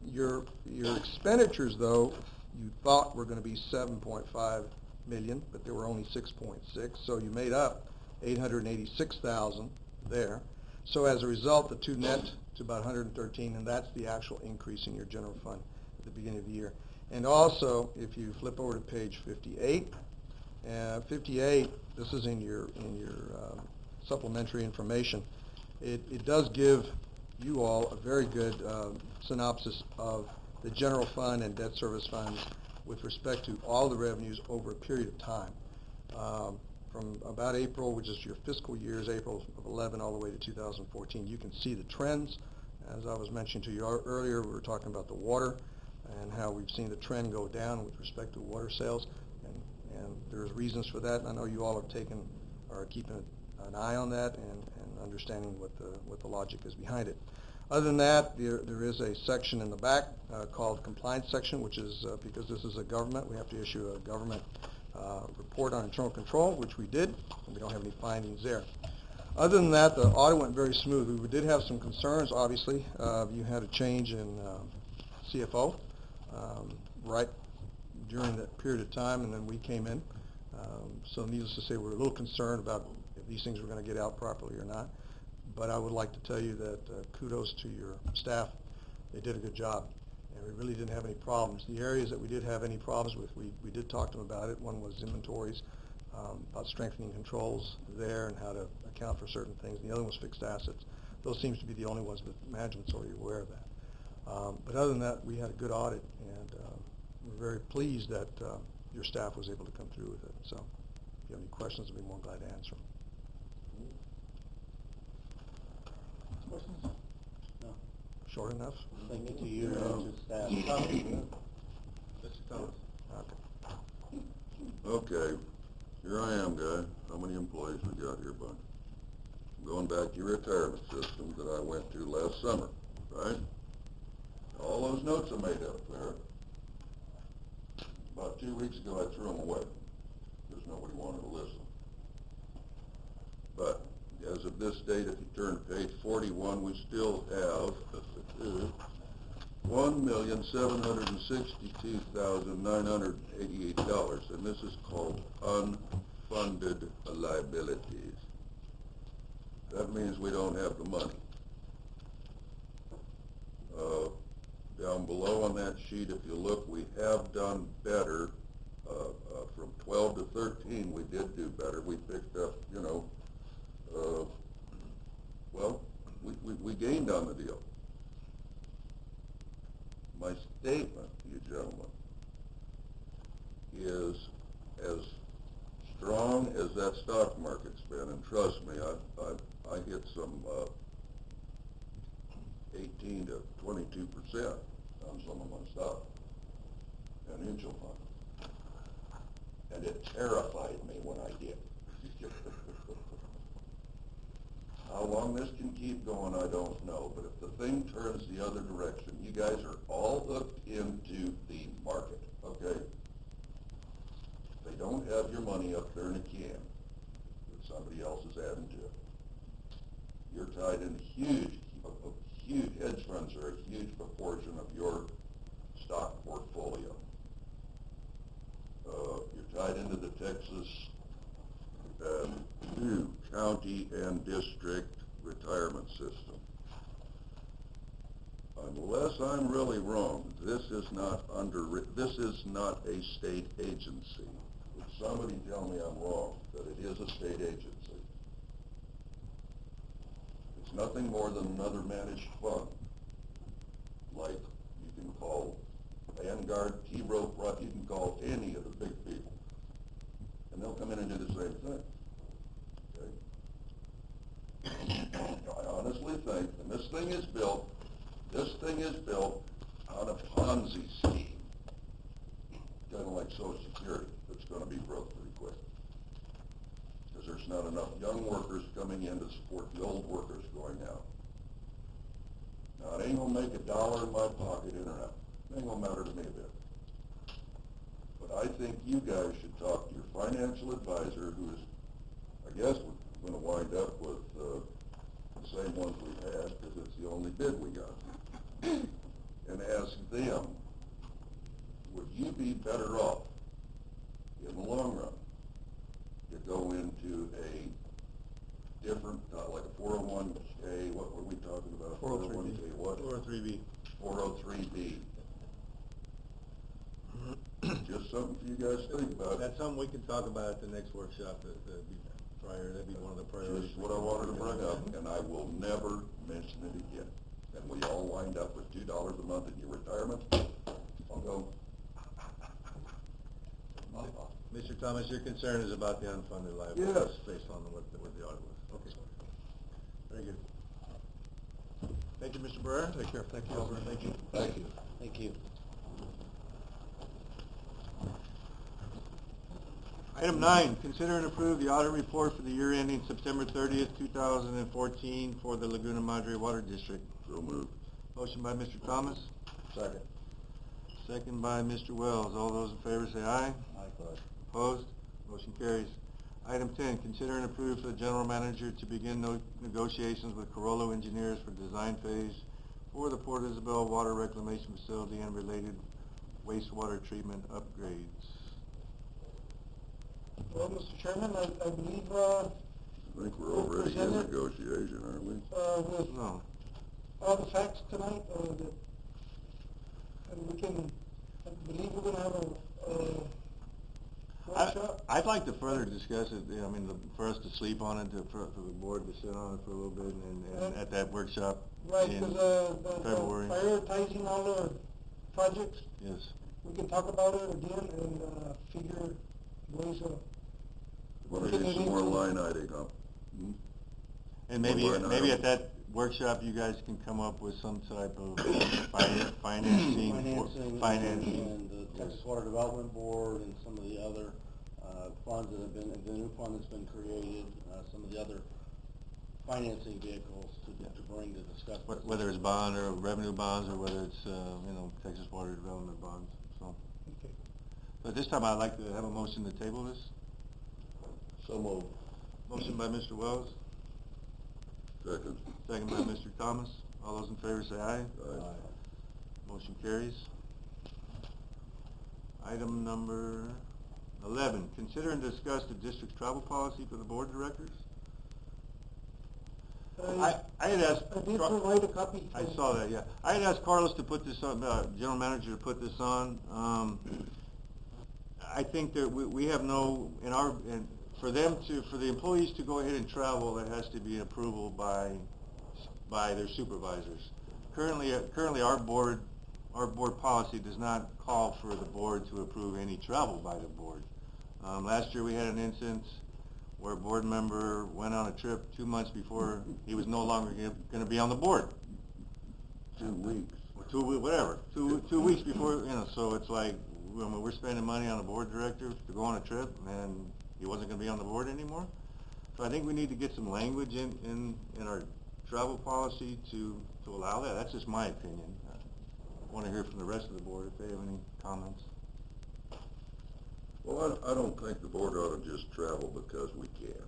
Speaker 12: Your expenditures, though, you thought were going to be 7.5 million, but they were only 6.6, so you made up 886,000 there. So as a result, the two net to about 113, and that's the actual increase in your general fund at the beginning of the year. And also, if you flip over to page 58, 58, this is in your supplementary information. It does give you all a very good synopsis of the general fund and debt service funds with respect to all the revenues over a period of time. From about April, which is your fiscal years, April of 11 all the way to 2014, you can see the trends. As I was mentioning to you earlier, we were talking about the water and how we've seen the trend go down with respect to water sales, and there's reasons for that. And I know you all are keeping an eye on that and understanding what the logic is behind it. Other than that, there is a section in the back called compliance section, which is because this is a government, we have to issue a government report on internal control, which we did, and we don't have any findings there. Other than that, the audit went very smooth. We did have some concerns, obviously. You had a change in CFO right during that period of time, and then we came in. So needless to say, we're a little concerned about if these things were going to get out properly or not. But I would like to tell you that kudos to your staff. They did a good job, and we really didn't have any problems. The areas that we did have any problems with, we did talk to them about it. One was inventories, about strengthening controls there and how to account for certain things. The other one was fixed assets. Those seems to be the only ones, but management's already aware of that. But other than that, we had a good audit, and we're very pleased that your staff was able to come through with it. So if you have any questions, I'll be more glad to answer them.
Speaker 10: Questions? No.
Speaker 12: Short enough?
Speaker 10: Thank you to you and to staff.
Speaker 1: Mr. Thomas.
Speaker 7: Okay, here I am, guy. How many employees we got here, bud? I'm going back to your retirement system that I went to last summer, right? All those notes I made up there, about 2 weeks ago I threw them away because nobody wanted to listen. But as of this date, if you turn to page 41, we still have $1,762,988, and this is called unfunded liabilities. That means we don't have the money. Down below on that sheet, if you look, we have done better. From 12 to 13, we did do better. We picked up, well, we gained on the deal. My statement to you gentlemen is as strong as that stock market's been, and trust me, I hit some 18 to 22% on some of my stock and mutual fund. And it terrified me when I did. How long this can keep going, I don't know. But if the thing turns the other direction, you guys are all hooked into the market, okay? They don't have your money up there in a can that somebody else is adding to it. You're tied in huge hedge funds are a huge proportion of your stock portfolio. You're tied into the Texas county and district retirement system. Unless I'm really wrong, this is not a state agency. Would somebody tell me I'm wrong, that it is a state agency? It's nothing more than another managed fund, like you can call Vanguard, T. Rowe, you can call any of the big people, and they'll come in and do the same thing. Okay? I honestly think, and this thing is built on a Ponzi scheme, kind of like Social Security, that's going to be broke pretty quick. Because there's not enough young workers coming in to support the old workers going out. Now, it ain't going to make $1 in my pocket in or out. It ain't going to matter to me a bit. But I think you guys should talk to your financial advisor, who is, I guess, we're going to wind up with the same ones we had, because it's the only bid we got. and ask them, would you be better off in the long run to go into a different, like a 401k, what were we talking about? 401k, what?
Speaker 1: 403B.
Speaker 7: 403B. Just something for you guys to think about.
Speaker 1: That's something we can talk about at the next workshop, that'd be one of the priorities.
Speaker 7: Just what I wanted to bring up, and I will never mention it again. And we all wind up with $2 a month in your retirement. I'll go.
Speaker 1: Mr. Thomas, your concern is about the unfunded liability.
Speaker 7: Yes.
Speaker 1: Based on what the audit was. Okay. Very good. Thank you, Mr. Barrera. Take care. Thank you, Albert. Thank you.
Speaker 7: Thank you.
Speaker 6: Thank you.
Speaker 1: Item 9, consider and approve the audit report for the year ending September 30th, 2014 for the Laguna Madre Water District.
Speaker 7: So moved.
Speaker 1: Motion by Mr. Thomas,
Speaker 7: Second.
Speaker 1: second by Mr. Wells. All those in favor say aye.
Speaker 7: Aye.
Speaker 1: Opposed? Motion carries. Item 10, consider and approve for the general manager to begin negotiations with Carollo Engineers for design phase for the Port Isabel Water Reclamation Facility and related wastewater treatment upgrades.
Speaker 9: Well, Mr. Chairman, I believe,
Speaker 7: I think we're already in negotiation, aren't we?
Speaker 9: with
Speaker 1: No.
Speaker 9: all the facts tonight, and we can, I believe we're gonna have a workshop.
Speaker 1: I'd like to further discuss it, I mean, for us to sleep on it, for the board to sit on it for a little bit, and at that workshop
Speaker 9: Right,
Speaker 1: in
Speaker 9: because,
Speaker 1: February.
Speaker 9: prioritizing all our projects,
Speaker 1: Yes.
Speaker 9: we can talk about it again and, figure ways of.
Speaker 7: Want to do some more line item, huh? Hmm?
Speaker 1: And
Speaker 7: One line
Speaker 1: maybe
Speaker 7: item.
Speaker 1: at that workshop, you guys can come up with some type of financing.
Speaker 10: And the Texas Water Development Board and some of the other funds that have been, the new fund that's been created, some of the other financing vehicles to bring to discuss.
Speaker 1: Whether it's bond or revenue bonds, or whether it's, Texas Water Development bonds, so.
Speaker 9: Okay.
Speaker 1: But this time, I'd like to have a motion to table this.
Speaker 12: So moved.
Speaker 1: Motion by Mr. Wells,
Speaker 7: Second.
Speaker 1: second by Mr. Thomas. All those in favor say aye.
Speaker 7: Aye.
Speaker 1: Motion carries. Item number 11, consider and discuss the district's travel policy for the board of directors. I had asked.
Speaker 9: I did provide a copy.
Speaker 1: I saw that, yeah. I had asked Carlos to put this on, general manager to put this on. I think that we have no, for the employees to go ahead and travel, there has to be approval by their supervisors. Currently our board policy does not call for the board to approve any travel by the board. Last year we had an instance where a board member went on a trip 2 months before he was no longer going to be on the board.
Speaker 7: 2 weeks.
Speaker 1: Or 2 weeks, whatever. 2 weeks before, so it's like, we're spending money on a board director to go on a trip, and he wasn't going to be on the board anymore. So I think we need to get some language in our travel policy to allow that. That's just my opinion. I want to hear from the rest of the board if they have any comments.
Speaker 7: Well, I don't think the board ought to just travel because we can.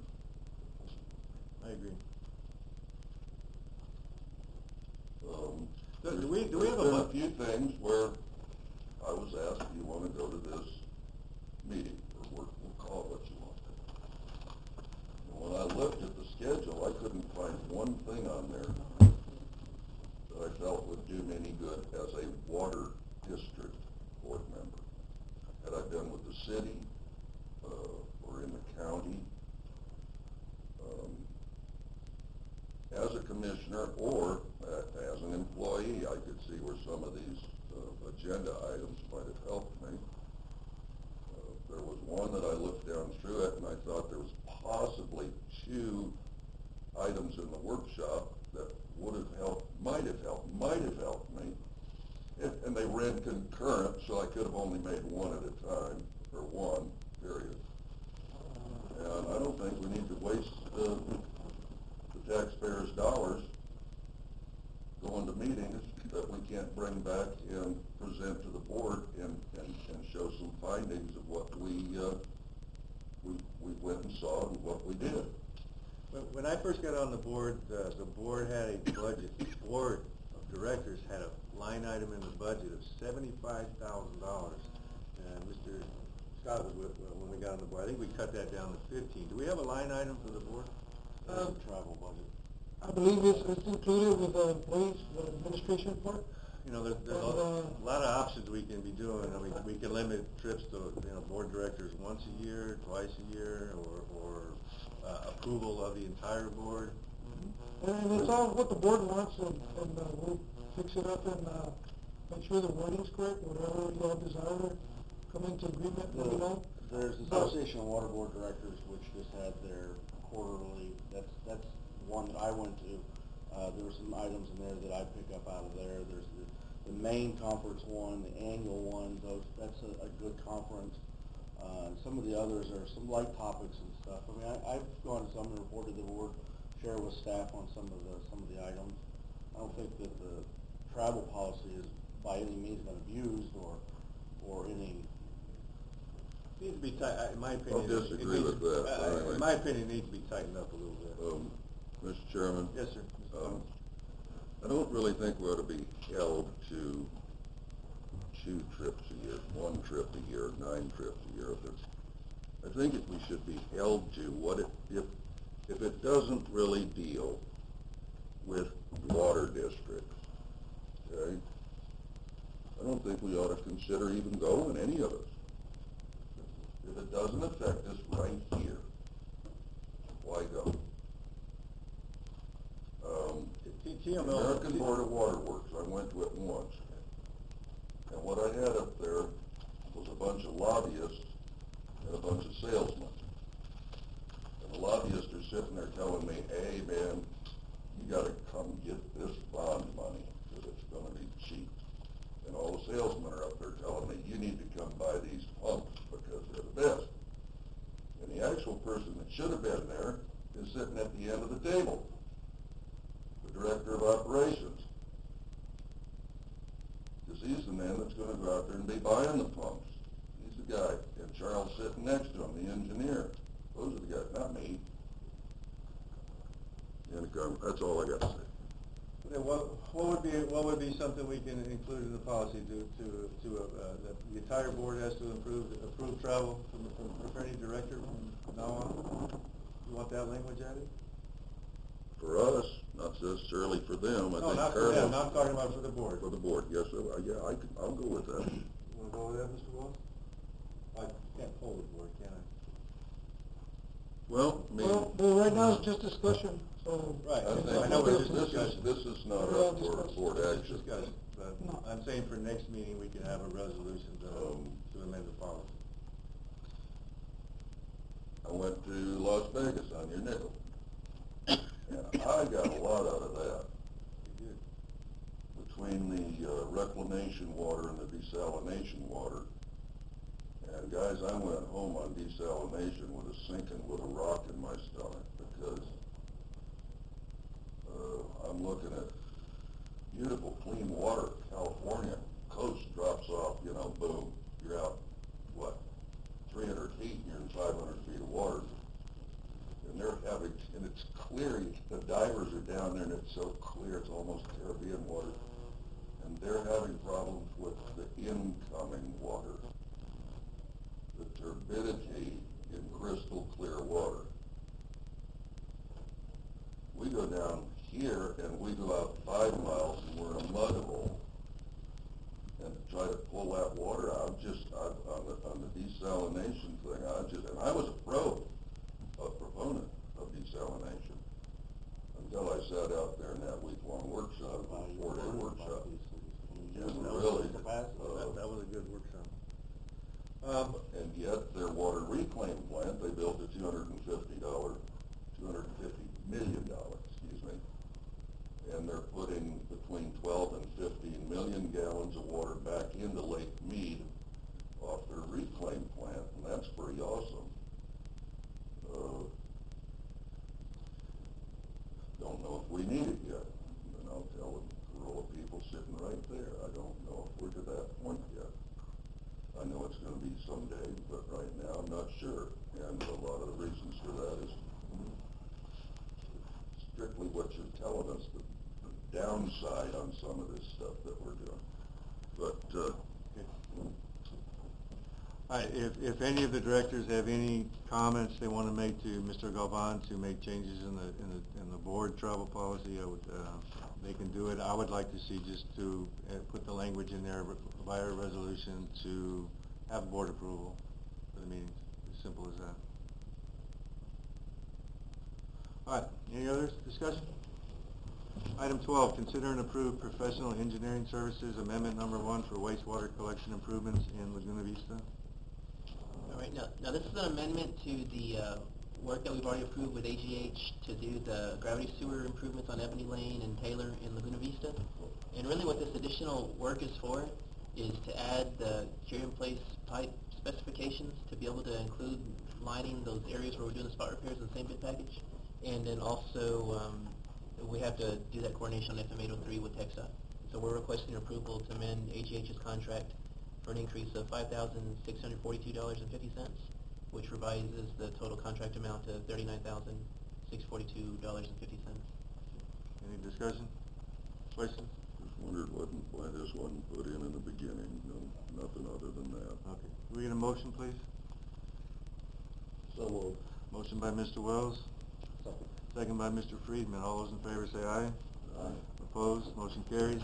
Speaker 1: I agree.
Speaker 7: There's
Speaker 1: Do we have
Speaker 7: been a few things where I was asked, do you want to go to this meeting, or we'll call it what you want. And when I looked at the schedule, I couldn't find one thing on there that I felt would do me any good as a water district board member. Had I been with the city, or in the county, as a commissioner or as an employee, I could see where some of these agenda items might have helped me. There was one that I looked down through it, and I thought there was possibly 2 items in the workshop that would have helped, might have helped me. And they read concurrent, so I could have only made one at a time, or one, period. And I don't think we need to waste the taxpayers' dollars going to meetings that we can't bring back and present to the board and show some findings of what we went and saw and what we did.
Speaker 1: When I first got on the board had a budget. The board of directors had a line item in the budget of $75,000. And Mr. Scott was with, when we got on the board. I think we cut that down to 15. Do we have a line item for the board?
Speaker 10: Travel budget.
Speaker 9: I believe it's included with the employees, the administration part.
Speaker 1: You know, there's a lot of options we can be doing. I mean, we can limit trips to, you know, board directors once a year, twice a year, or approval of the entire board.
Speaker 9: And it's all what the board wants, and we'll fix it up and make sure the wording's correct, whatever you all desire, come into agreement, let me know.
Speaker 10: There's the Association of Water Board Directors, which just had their quarterly, that's one that I went to. There were some items in there that I pick up out of there. There's the main conference one, the annual one, that's a good conference. Some of the others are some light topics and stuff. I mean, I've gone to some and reported the board, share with staff on some of the items. I don't think that the travel policy has by any means been abused or any.
Speaker 1: Needs to be tight, in my opinion.
Speaker 7: I'll disagree with that.
Speaker 1: In my opinion, it needs to be tightened up a little bit.
Speaker 7: Mr. Chairman?
Speaker 1: Yes, sir.
Speaker 7: I don't really think we ought to be held to 2 trips a year, 1 trip a year, 9 trips a year. I think we should be held to what if it doesn't really deal with water districts, okay? I don't think we ought to consider even going, any of us. If it doesn't affect us right here, why go? American Board of Water Works, I went to it once. And what I had up there was a bunch of lobbyists and a bunch of salesmen. And the lobbyists are sitting there telling me, hey man, you gotta come get this bond money because it's gonna be cheap. And all the salesmen are up there telling me, you need to come buy these pumps because they're the best. And the actual person that should have been there is sitting at the end of the table, the director of operations. Because he's the man that's going to go out there and be buying the pumps. He's the guy. And Charles sitting next to him, the engineer. Those are the guys, not me. And that's all I got to say.
Speaker 1: Then what would be something we can include in the policy that the entire board has to approve travel for any director from now on? You want that language added?
Speaker 7: For us, not necessarily for them.
Speaker 1: No, not for them. I'm talking about for the board.
Speaker 7: For the board, yes, sir. Yeah, I'll go with that.
Speaker 1: You want to go with that, Mr. Wells? I can't pull the board, can I?
Speaker 7: Well, I mean,
Speaker 9: Well, right now it's just discussion, so.
Speaker 1: Right.
Speaker 7: I
Speaker 1: know
Speaker 7: think
Speaker 1: it's just discussion.
Speaker 7: this is not up for board action.
Speaker 1: Discussion, but I'm saying for next meeting, we can have a resolution to amend the policy.
Speaker 7: I went to Las Vegas on your nickel. And I got a lot out of that.
Speaker 1: You did.
Speaker 7: Between the reclamation water and the desalination water. And guys, I went home on desalination with a sinking with a rock in my stomach because I'm looking at beautiful clean water. California coast drops off, you know, boom, you're out, what, 300 feet, you're in 500 feet of water. And they're having, and it's clear, the divers are down there and it's so clear, it's almost Caribbean water. And they're having problems with the incoming water, the turbidity in crystal clear water. We go down here and we go out 5 miles and we're in a mud hole. And to try to pull that water out, on the desalination thing, and I was a proponent of desalination until I sat out there in that week-long workshop, 4-day workshop. And really,
Speaker 1: that was a good workshop.
Speaker 7: and yet their water reclaim plant, they built a $250 million, and they're putting between 12 and 15 million gallons of water back into Lake Mead off their reclaim plant, and that's pretty awesome. Don't know if we need it yet, and I'll tell a row of people sitting right there, I don't know if we're to that point yet. I know it's going to be someday, but right now I'm not sure, and a lot of the reasons for that is strictly what you're telling us, the downside on some of this stuff that we're doing.
Speaker 1: All right, if any of the directors have any comments they want to make to Mr. Galvan to make changes in the board travel policy, I would, they can do it. I would like to see just to put the language in there via a resolution to have board approval for the meetings. As simple as that. All right, any other discussion? Item 12, consider and approve professional engineering services amendment number 1 for wastewater collection improvements in Laguna Vista.
Speaker 4: All right, now this is an amendment to the work that we've already approved with AGH to do the gravity sewer improvements on Ebony Lane and Taylor in Laguna Vista. And really what this additional work is for is to add the cure-in-place pipe specifications to be able to include lining those areas where we're doing the spot repairs in the same bid package. And then also we have to do that coordination on FM 803 with TXDOT. So we're requesting approval to amend AGH's contract for an increase of $5,642.50, which revises the total contract amount to $39,642.50.
Speaker 1: Any discussion? Questions?
Speaker 7: Just wondered why this wasn't put in the beginning, no, nothing other than that.
Speaker 1: Okay, can we get a motion, please?
Speaker 12: So moved.
Speaker 1: Motion by Mr. Wells,
Speaker 12: Second.
Speaker 1: second by Mr. Friedman. All those in favor say aye.
Speaker 7: Aye.
Speaker 1: Opposed? Motion carries.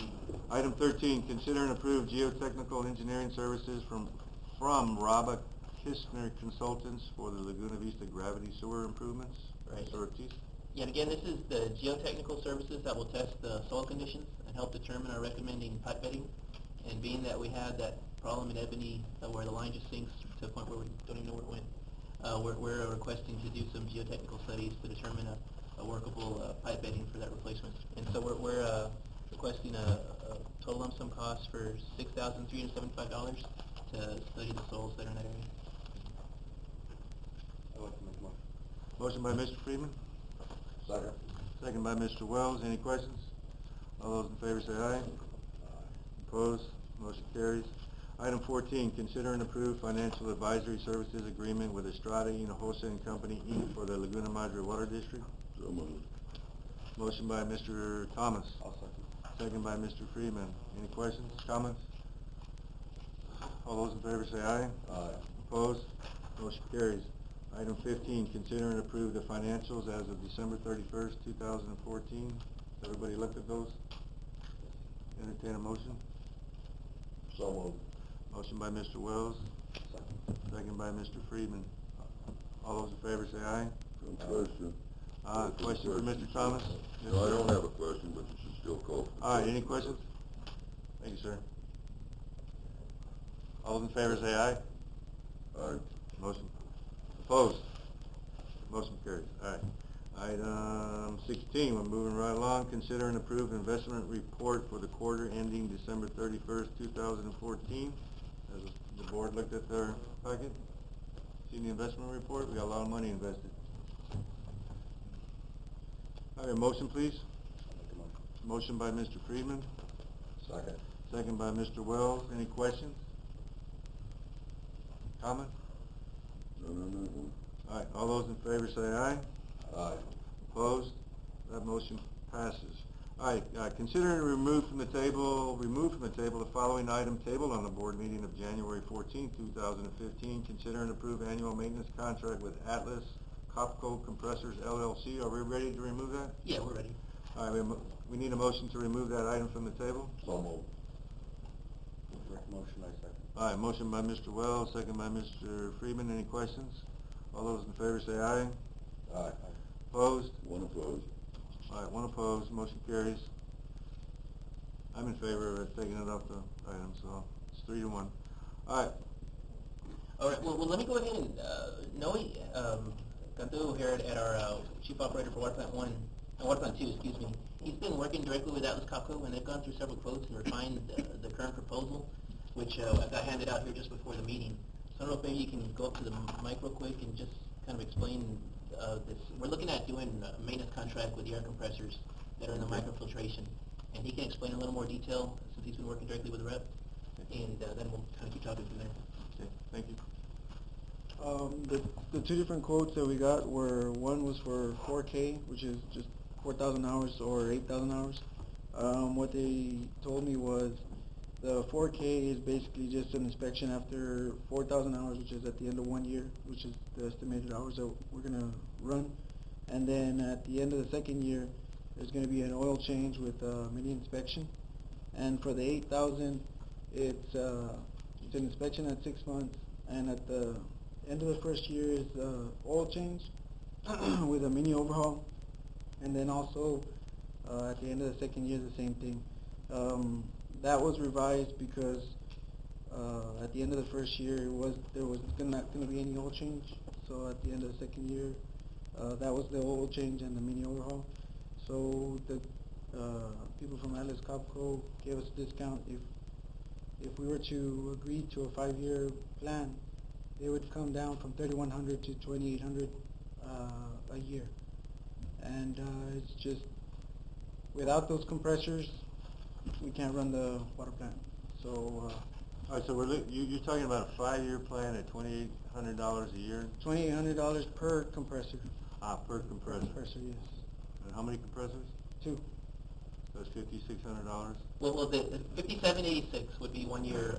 Speaker 1: Item 13, consider and approve geotechnical engineering services from Rabba Kistner Consultants for the Laguna Vista gravity sewer improvements.
Speaker 4: Right.
Speaker 1: Mr. Ortiz?
Speaker 4: Yeah, and again, this is the geotechnical services that will test the soil conditions and help determine our recommending pipe bedding. And being that we had that problem in Ebony where the line just sinks to a point where we don't even know where it went, we're requesting to do some geotechnical studies to determine a workable pipe bedding for that replacement. And so we're requesting a total lump sum cost for $6,375 to study the soils that are in that area.
Speaker 10: I'd like to make a motion.
Speaker 1: Motion by Mr. Friedman,
Speaker 12: Second.
Speaker 1: second by Mr. Wells. Any questions? All those in favor say aye. Opposed? Motion carries. Item 14, consider and approve financial advisory services agreement with Estrada Hinojosa and Company, Inc. for the Laguna Madre Water District.
Speaker 7: So moved.
Speaker 1: Motion by Mr. Thomas,
Speaker 10: I'll second.
Speaker 1: second by Mr. Freeman. Any questions, comments? All those in favor say aye.
Speaker 12: Aye.
Speaker 1: Opposed? Motion carries. Item 15, consider and approve the financials as of December 31st, 2014. Everybody looked at those? Entertain a motion.
Speaker 12: So moved.
Speaker 1: Motion by Mr. Wells,
Speaker 12: Second.
Speaker 1: second by Mr. Friedman. All those in favor say aye.
Speaker 7: No question.
Speaker 1: Question for Mr. Thomas? Yes,
Speaker 7: No, I
Speaker 1: sir.
Speaker 7: don't have a question, but you should still call.
Speaker 1: All right, any questions? Thank you, sir. All those in favor say aye.
Speaker 7: Aye.
Speaker 1: Motion opposed. Motion carries. All right. Item 16, we're moving right along. Consider and approve investment report for the quarter ending December 31st, 2014. Has the board looked at their packet? Seen the investment report? We got a lot of money invested. All right, motion please.
Speaker 10: I'll make a motion.
Speaker 1: Motion by Mr. Friedman,
Speaker 12: Second.
Speaker 1: second by Mr. Wells. Any questions? Comment?
Speaker 7: No.
Speaker 1: All right, all those in favor say aye.
Speaker 12: Aye.
Speaker 1: Opposed? That motion passes. All right, consider and remove from the table the following item tabled on the board meeting of January 14, 2015. Consider and approve annual maintenance contract with Atlas Copco Compressors LLC. Are we ready to remove that?
Speaker 4: Yeah, we're ready.
Speaker 1: All right, we need a motion to remove that item from the table.
Speaker 12: So moved.
Speaker 10: Rick motion, I second.
Speaker 1: All right, motion by Mr. Wells, second by Mr. Freeman. Any questions? All those in favor say aye.
Speaker 12: Aye.
Speaker 1: Opposed?
Speaker 7: One opposed.
Speaker 1: All right, one opposed. Motion carries. I'm in favor of taking it off the item, so it's 3-1. All right.
Speaker 4: All right, well let me go ahead and, Noe Cantu here at our chief operator for Water Plant 1, Water Plant 2, excuse me. He's been working directly with Atlas Copco, and they've gone through several quotes and refined the current proposal, which I got handed out here just before the meeting. So I don't know if maybe you can go up to the mic real quick and just kind of explain this. We're looking at doing a maintenance contract with the air compressors that are in the microfiltration, and he can explain in a little more detail since he's been working directly with the rep, and then we'll kind of keep talking from there.
Speaker 1: Okay, thank you.
Speaker 13: The two different quotes that we got were, one was for 4K, which is just 4,000 hours or 8,000 hours. What they told me was The 4K is basically just an inspection after 4,000 hours, which is at the end of 1 year, which is the estimated hours that we're going to run. And then at the end of the second year, there's going to be an oil change with a mini inspection. And for the 8,000, it's an inspection at 6 months, and at the end of the first year is oil change with a mini overhaul. And then also at the end of the second year, the same thing. That was revised because at the end of the first year, there was not going to be any oil change. So at the end of the second year, that was the oil change and the mini overhaul. So the people from Atlas Copco gave us a discount. If we were to agree to a 5-year plan, it would come down from $3,100 to $2,800 a year. And it's just, without those compressors, we can't run the water plant. So,
Speaker 1: All right, so you're talking about a 5-year plan at $2,800 a year?
Speaker 13: $2,800 per compressor.
Speaker 1: Per compressor.
Speaker 13: Per compressor, yes.
Speaker 1: And how many compressors?
Speaker 13: 2.
Speaker 1: So it's $5,600.
Speaker 4: Well, the 5786 would be 1 year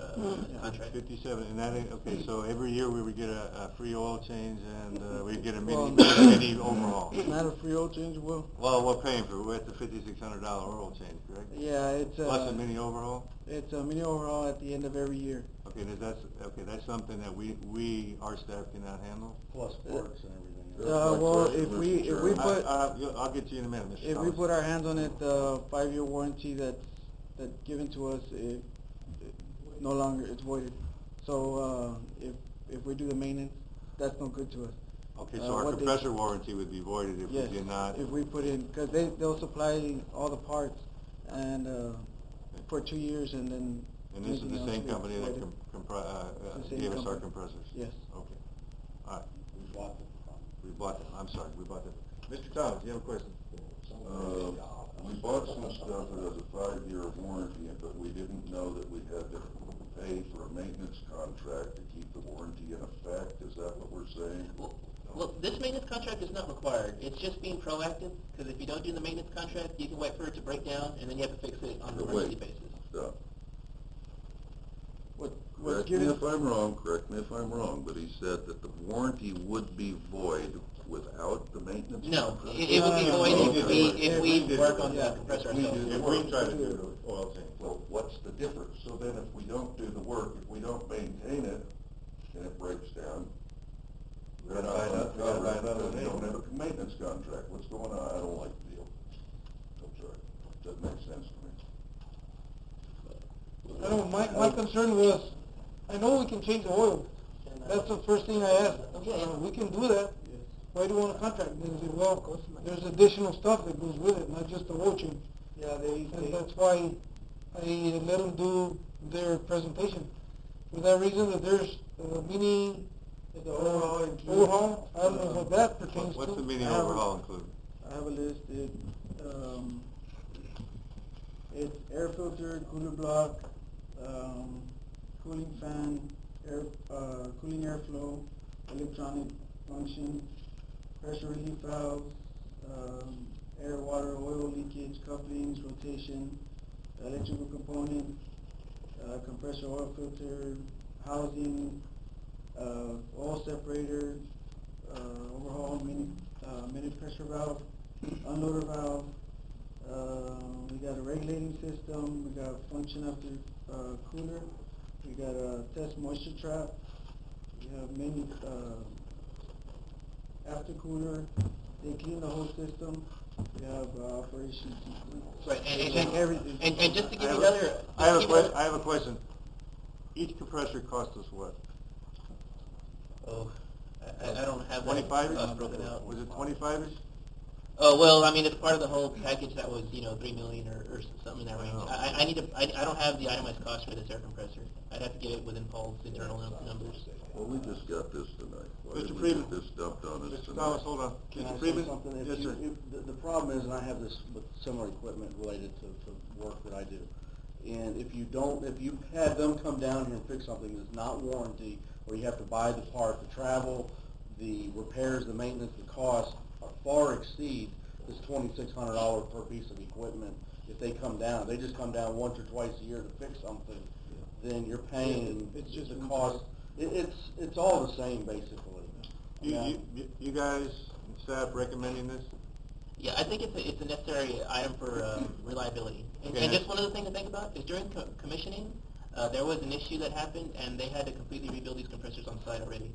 Speaker 4: contract.
Speaker 1: 57, and that ain't, okay, so every year we would get a free oil change and we'd get a
Speaker 13: Well,
Speaker 1: mini overhaul.
Speaker 13: Not a free oil change, well.
Speaker 1: Well, we're paying for it. We're at the $5,600 oil change, correct?
Speaker 13: Yeah, it's
Speaker 1: Plus a mini overhaul?
Speaker 13: It's a mini overhaul at the end of every year.
Speaker 1: Okay, that's something that our staff cannot handle?
Speaker 10: Plus parts and everything.
Speaker 13: Well, if we put
Speaker 1: I'll get to you in a minute, Mr.
Speaker 13: if we put our hands on it, the 5-year warranty that's given to us, it no longer, it's voided. So if we do the maintenance, that's no good to us.
Speaker 1: Okay, so our compressor warranty would be voided if we did not.
Speaker 13: If we put in, because they'll supply all the parts and for 2 years, and then.
Speaker 1: And this is the same company that gave us our
Speaker 13: company.
Speaker 1: compressors?
Speaker 13: Yes.
Speaker 1: Okay. All right.
Speaker 10: We bought them.
Speaker 1: We bought them. I'm sorry. We bought them. Mr. Thomas, you have a question?
Speaker 7: We bought some stuff that has a 5-year warranty, but we didn't know that we had to pay for a maintenance contract to keep the warranty in effect. Is that what we're saying?
Speaker 4: Well, this maintenance contract is not required. It's just being proactive, because if you don't do the maintenance contract, you can wait for it to break down, and then you have to fix it on an emergency basis.
Speaker 7: Stop.
Speaker 13: What's
Speaker 7: Correct me
Speaker 13: given,
Speaker 7: if I'm wrong, but he said that the warranty would be void without the maintenance
Speaker 4: No,
Speaker 7: contract?
Speaker 4: it would be void if we work on the compressor ourselves.
Speaker 1: If we try to do the oil change.
Speaker 7: Well, what's the difference? So then if we don't do the work, if we don't maintain it, and it breaks down, we're not going to cover it because we don't have a maintenance contract. What's going on? I don't like the deal. I'm sorry. Doesn't make sense to me.
Speaker 9: I know, my concern was, I know we can change the oil. That's the first thing I asked. We can do that. Why do you want a contract? And they said, well, there's additional stuff that goes with it, not just the oil change.
Speaker 13: yeah,
Speaker 9: And that's why I let them do their presentation. For that reason, that there's a mini overhaul, I don't know what that pertains to.
Speaker 1: What's the mini overhaul include?
Speaker 13: I have a list. It's air filter, cooler block, cooling fan, cooling airflow, electronic function, pressure relief valves, air, water, oil leakage, couplings, rotation, electrical component, compressor oil filter, housing, oil separator, overhaul mini pressure valve, unloader valve. We got a regulating system. We got a function after cooler. We got a test moisture trap. We have many after cooler. They clean the whole system. We have operation sequence.
Speaker 4: Right,
Speaker 13: everything.
Speaker 4: and just to give you another...
Speaker 1: I have a question. Each compressor costs us what?
Speaker 4: Oh, I don't have that
Speaker 1: 25-ish?
Speaker 4: broken out.
Speaker 1: Was it 25-ish?
Speaker 4: Oh, well, I mean, it's part of the whole package that was, $3 million or something in that range. I don't have the itemized cost for this air compressor. I'd have to get it within Paul's internal numbers.
Speaker 7: Well, we just got this tonight. Why
Speaker 1: Mr.
Speaker 7: did we
Speaker 1: Freeman.
Speaker 7: get this dumped on us
Speaker 1: Mr.
Speaker 7: tonight?
Speaker 1: Thomas, hold on.
Speaker 10: Can I
Speaker 1: Mr.
Speaker 10: say
Speaker 1: Freeman?
Speaker 10: something?
Speaker 1: Yes, sir.
Speaker 10: The problem is, and I have this with similar equipment related to work that I do, and if you had them come down here and fix something that's not warranty, or you have to buy the part, the travel, the repairs, the maintenance, the costs far exceed this $2,600 per piece of equipment if they come down, they just come down once or twice a year to fix something, then you're paying,
Speaker 13: It's just
Speaker 10: the
Speaker 13: one
Speaker 10: cost, it's all the same basically.
Speaker 1: You guys, staff recommending this?
Speaker 4: Yeah, I think it's a necessary item for reliability. And
Speaker 1: Okay.
Speaker 4: just one other thing to think about is during commissioning, there was an issue that happened, and they had to completely rebuild these compressors on site already.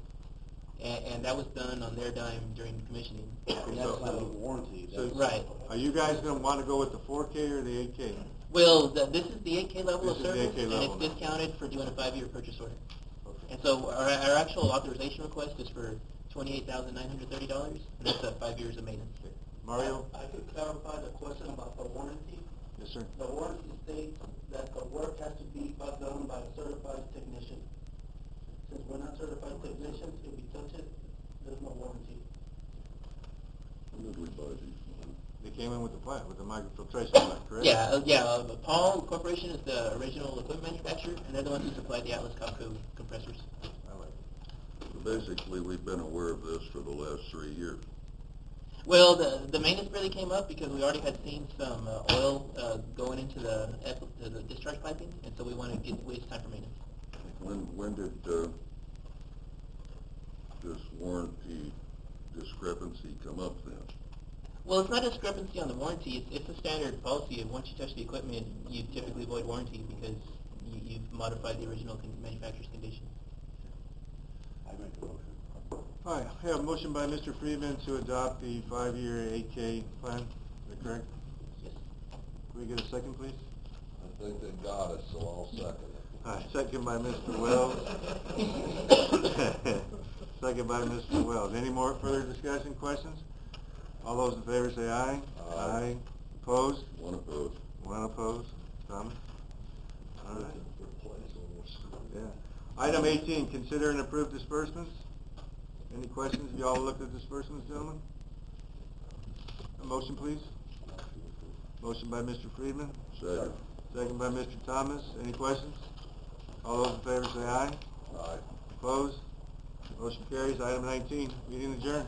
Speaker 4: And that was done on their dime during commissioning.
Speaker 10: And that's not even warranty.
Speaker 1: So-
Speaker 4: Right.
Speaker 1: Are you guys gonna wanna go with the 4K or the 8K?
Speaker 4: Well, this is the 8K level
Speaker 1: This
Speaker 4: of
Speaker 1: is the
Speaker 4: service,
Speaker 1: 8K
Speaker 4: and
Speaker 1: level
Speaker 4: it's
Speaker 1: now.
Speaker 4: discounted for doing a 5-year purchase order. And so our actual authorization request is for $28,930, and that's 5 years of maintenance.
Speaker 1: Mario?
Speaker 11: I could clarify the question about the warranty.
Speaker 1: Yes, sir.
Speaker 11: The warranty states that the work has to be done by a certified technician. Since we're not certified technicians, if we touch it, there's no warranty.
Speaker 7: When did we buy these?
Speaker 1: They came in with the plant, with the microfiltration plant, correct?
Speaker 4: Yeah. Paul Corporation is the original equipment manufacturer, and they're the ones who supplied the Atlas Copco compressors.
Speaker 1: I like it.
Speaker 7: So basically, we've been aware of this for the last 3 years.
Speaker 4: Well, the maintenance really came up because we already had seen some oil going into the discharge piping, and so we wanted to waste time for maintenance.
Speaker 7: When did this warranty discrepancy come up then?
Speaker 4: Well, it's not a discrepancy on the warranty. It's a standard policy. Once you touch the equipment, you typically void warranty because you've modified the original manufacturer's condition.
Speaker 10: I make a motion.
Speaker 1: All right, I have a motion by Mr. Friedman to adopt the 5-year 8K plan. Is that correct?
Speaker 4: Yes.
Speaker 1: Can we get a second, please?
Speaker 12: I think they got it, so I'll second it.
Speaker 1: All right, second by Mr. Wells. Second by Mr. Wells. Any more further discussion, questions? All those in favor say aye.
Speaker 12: Aye.
Speaker 1: Opposed?
Speaker 7: One opposed.
Speaker 1: One opposed. Thomas? All right. Yeah. Item 18, consider and approve disbursements. Any questions? You all looked at disbursements, gentlemen? A motion, please. Motion by Mr. Friedman.
Speaker 7: Second.
Speaker 1: Second by Mr. Thomas. Any questions? All those in favor say aye.
Speaker 12: Aye.
Speaker 1: Opposed? Motion carries. Item 19, meeting adjourned.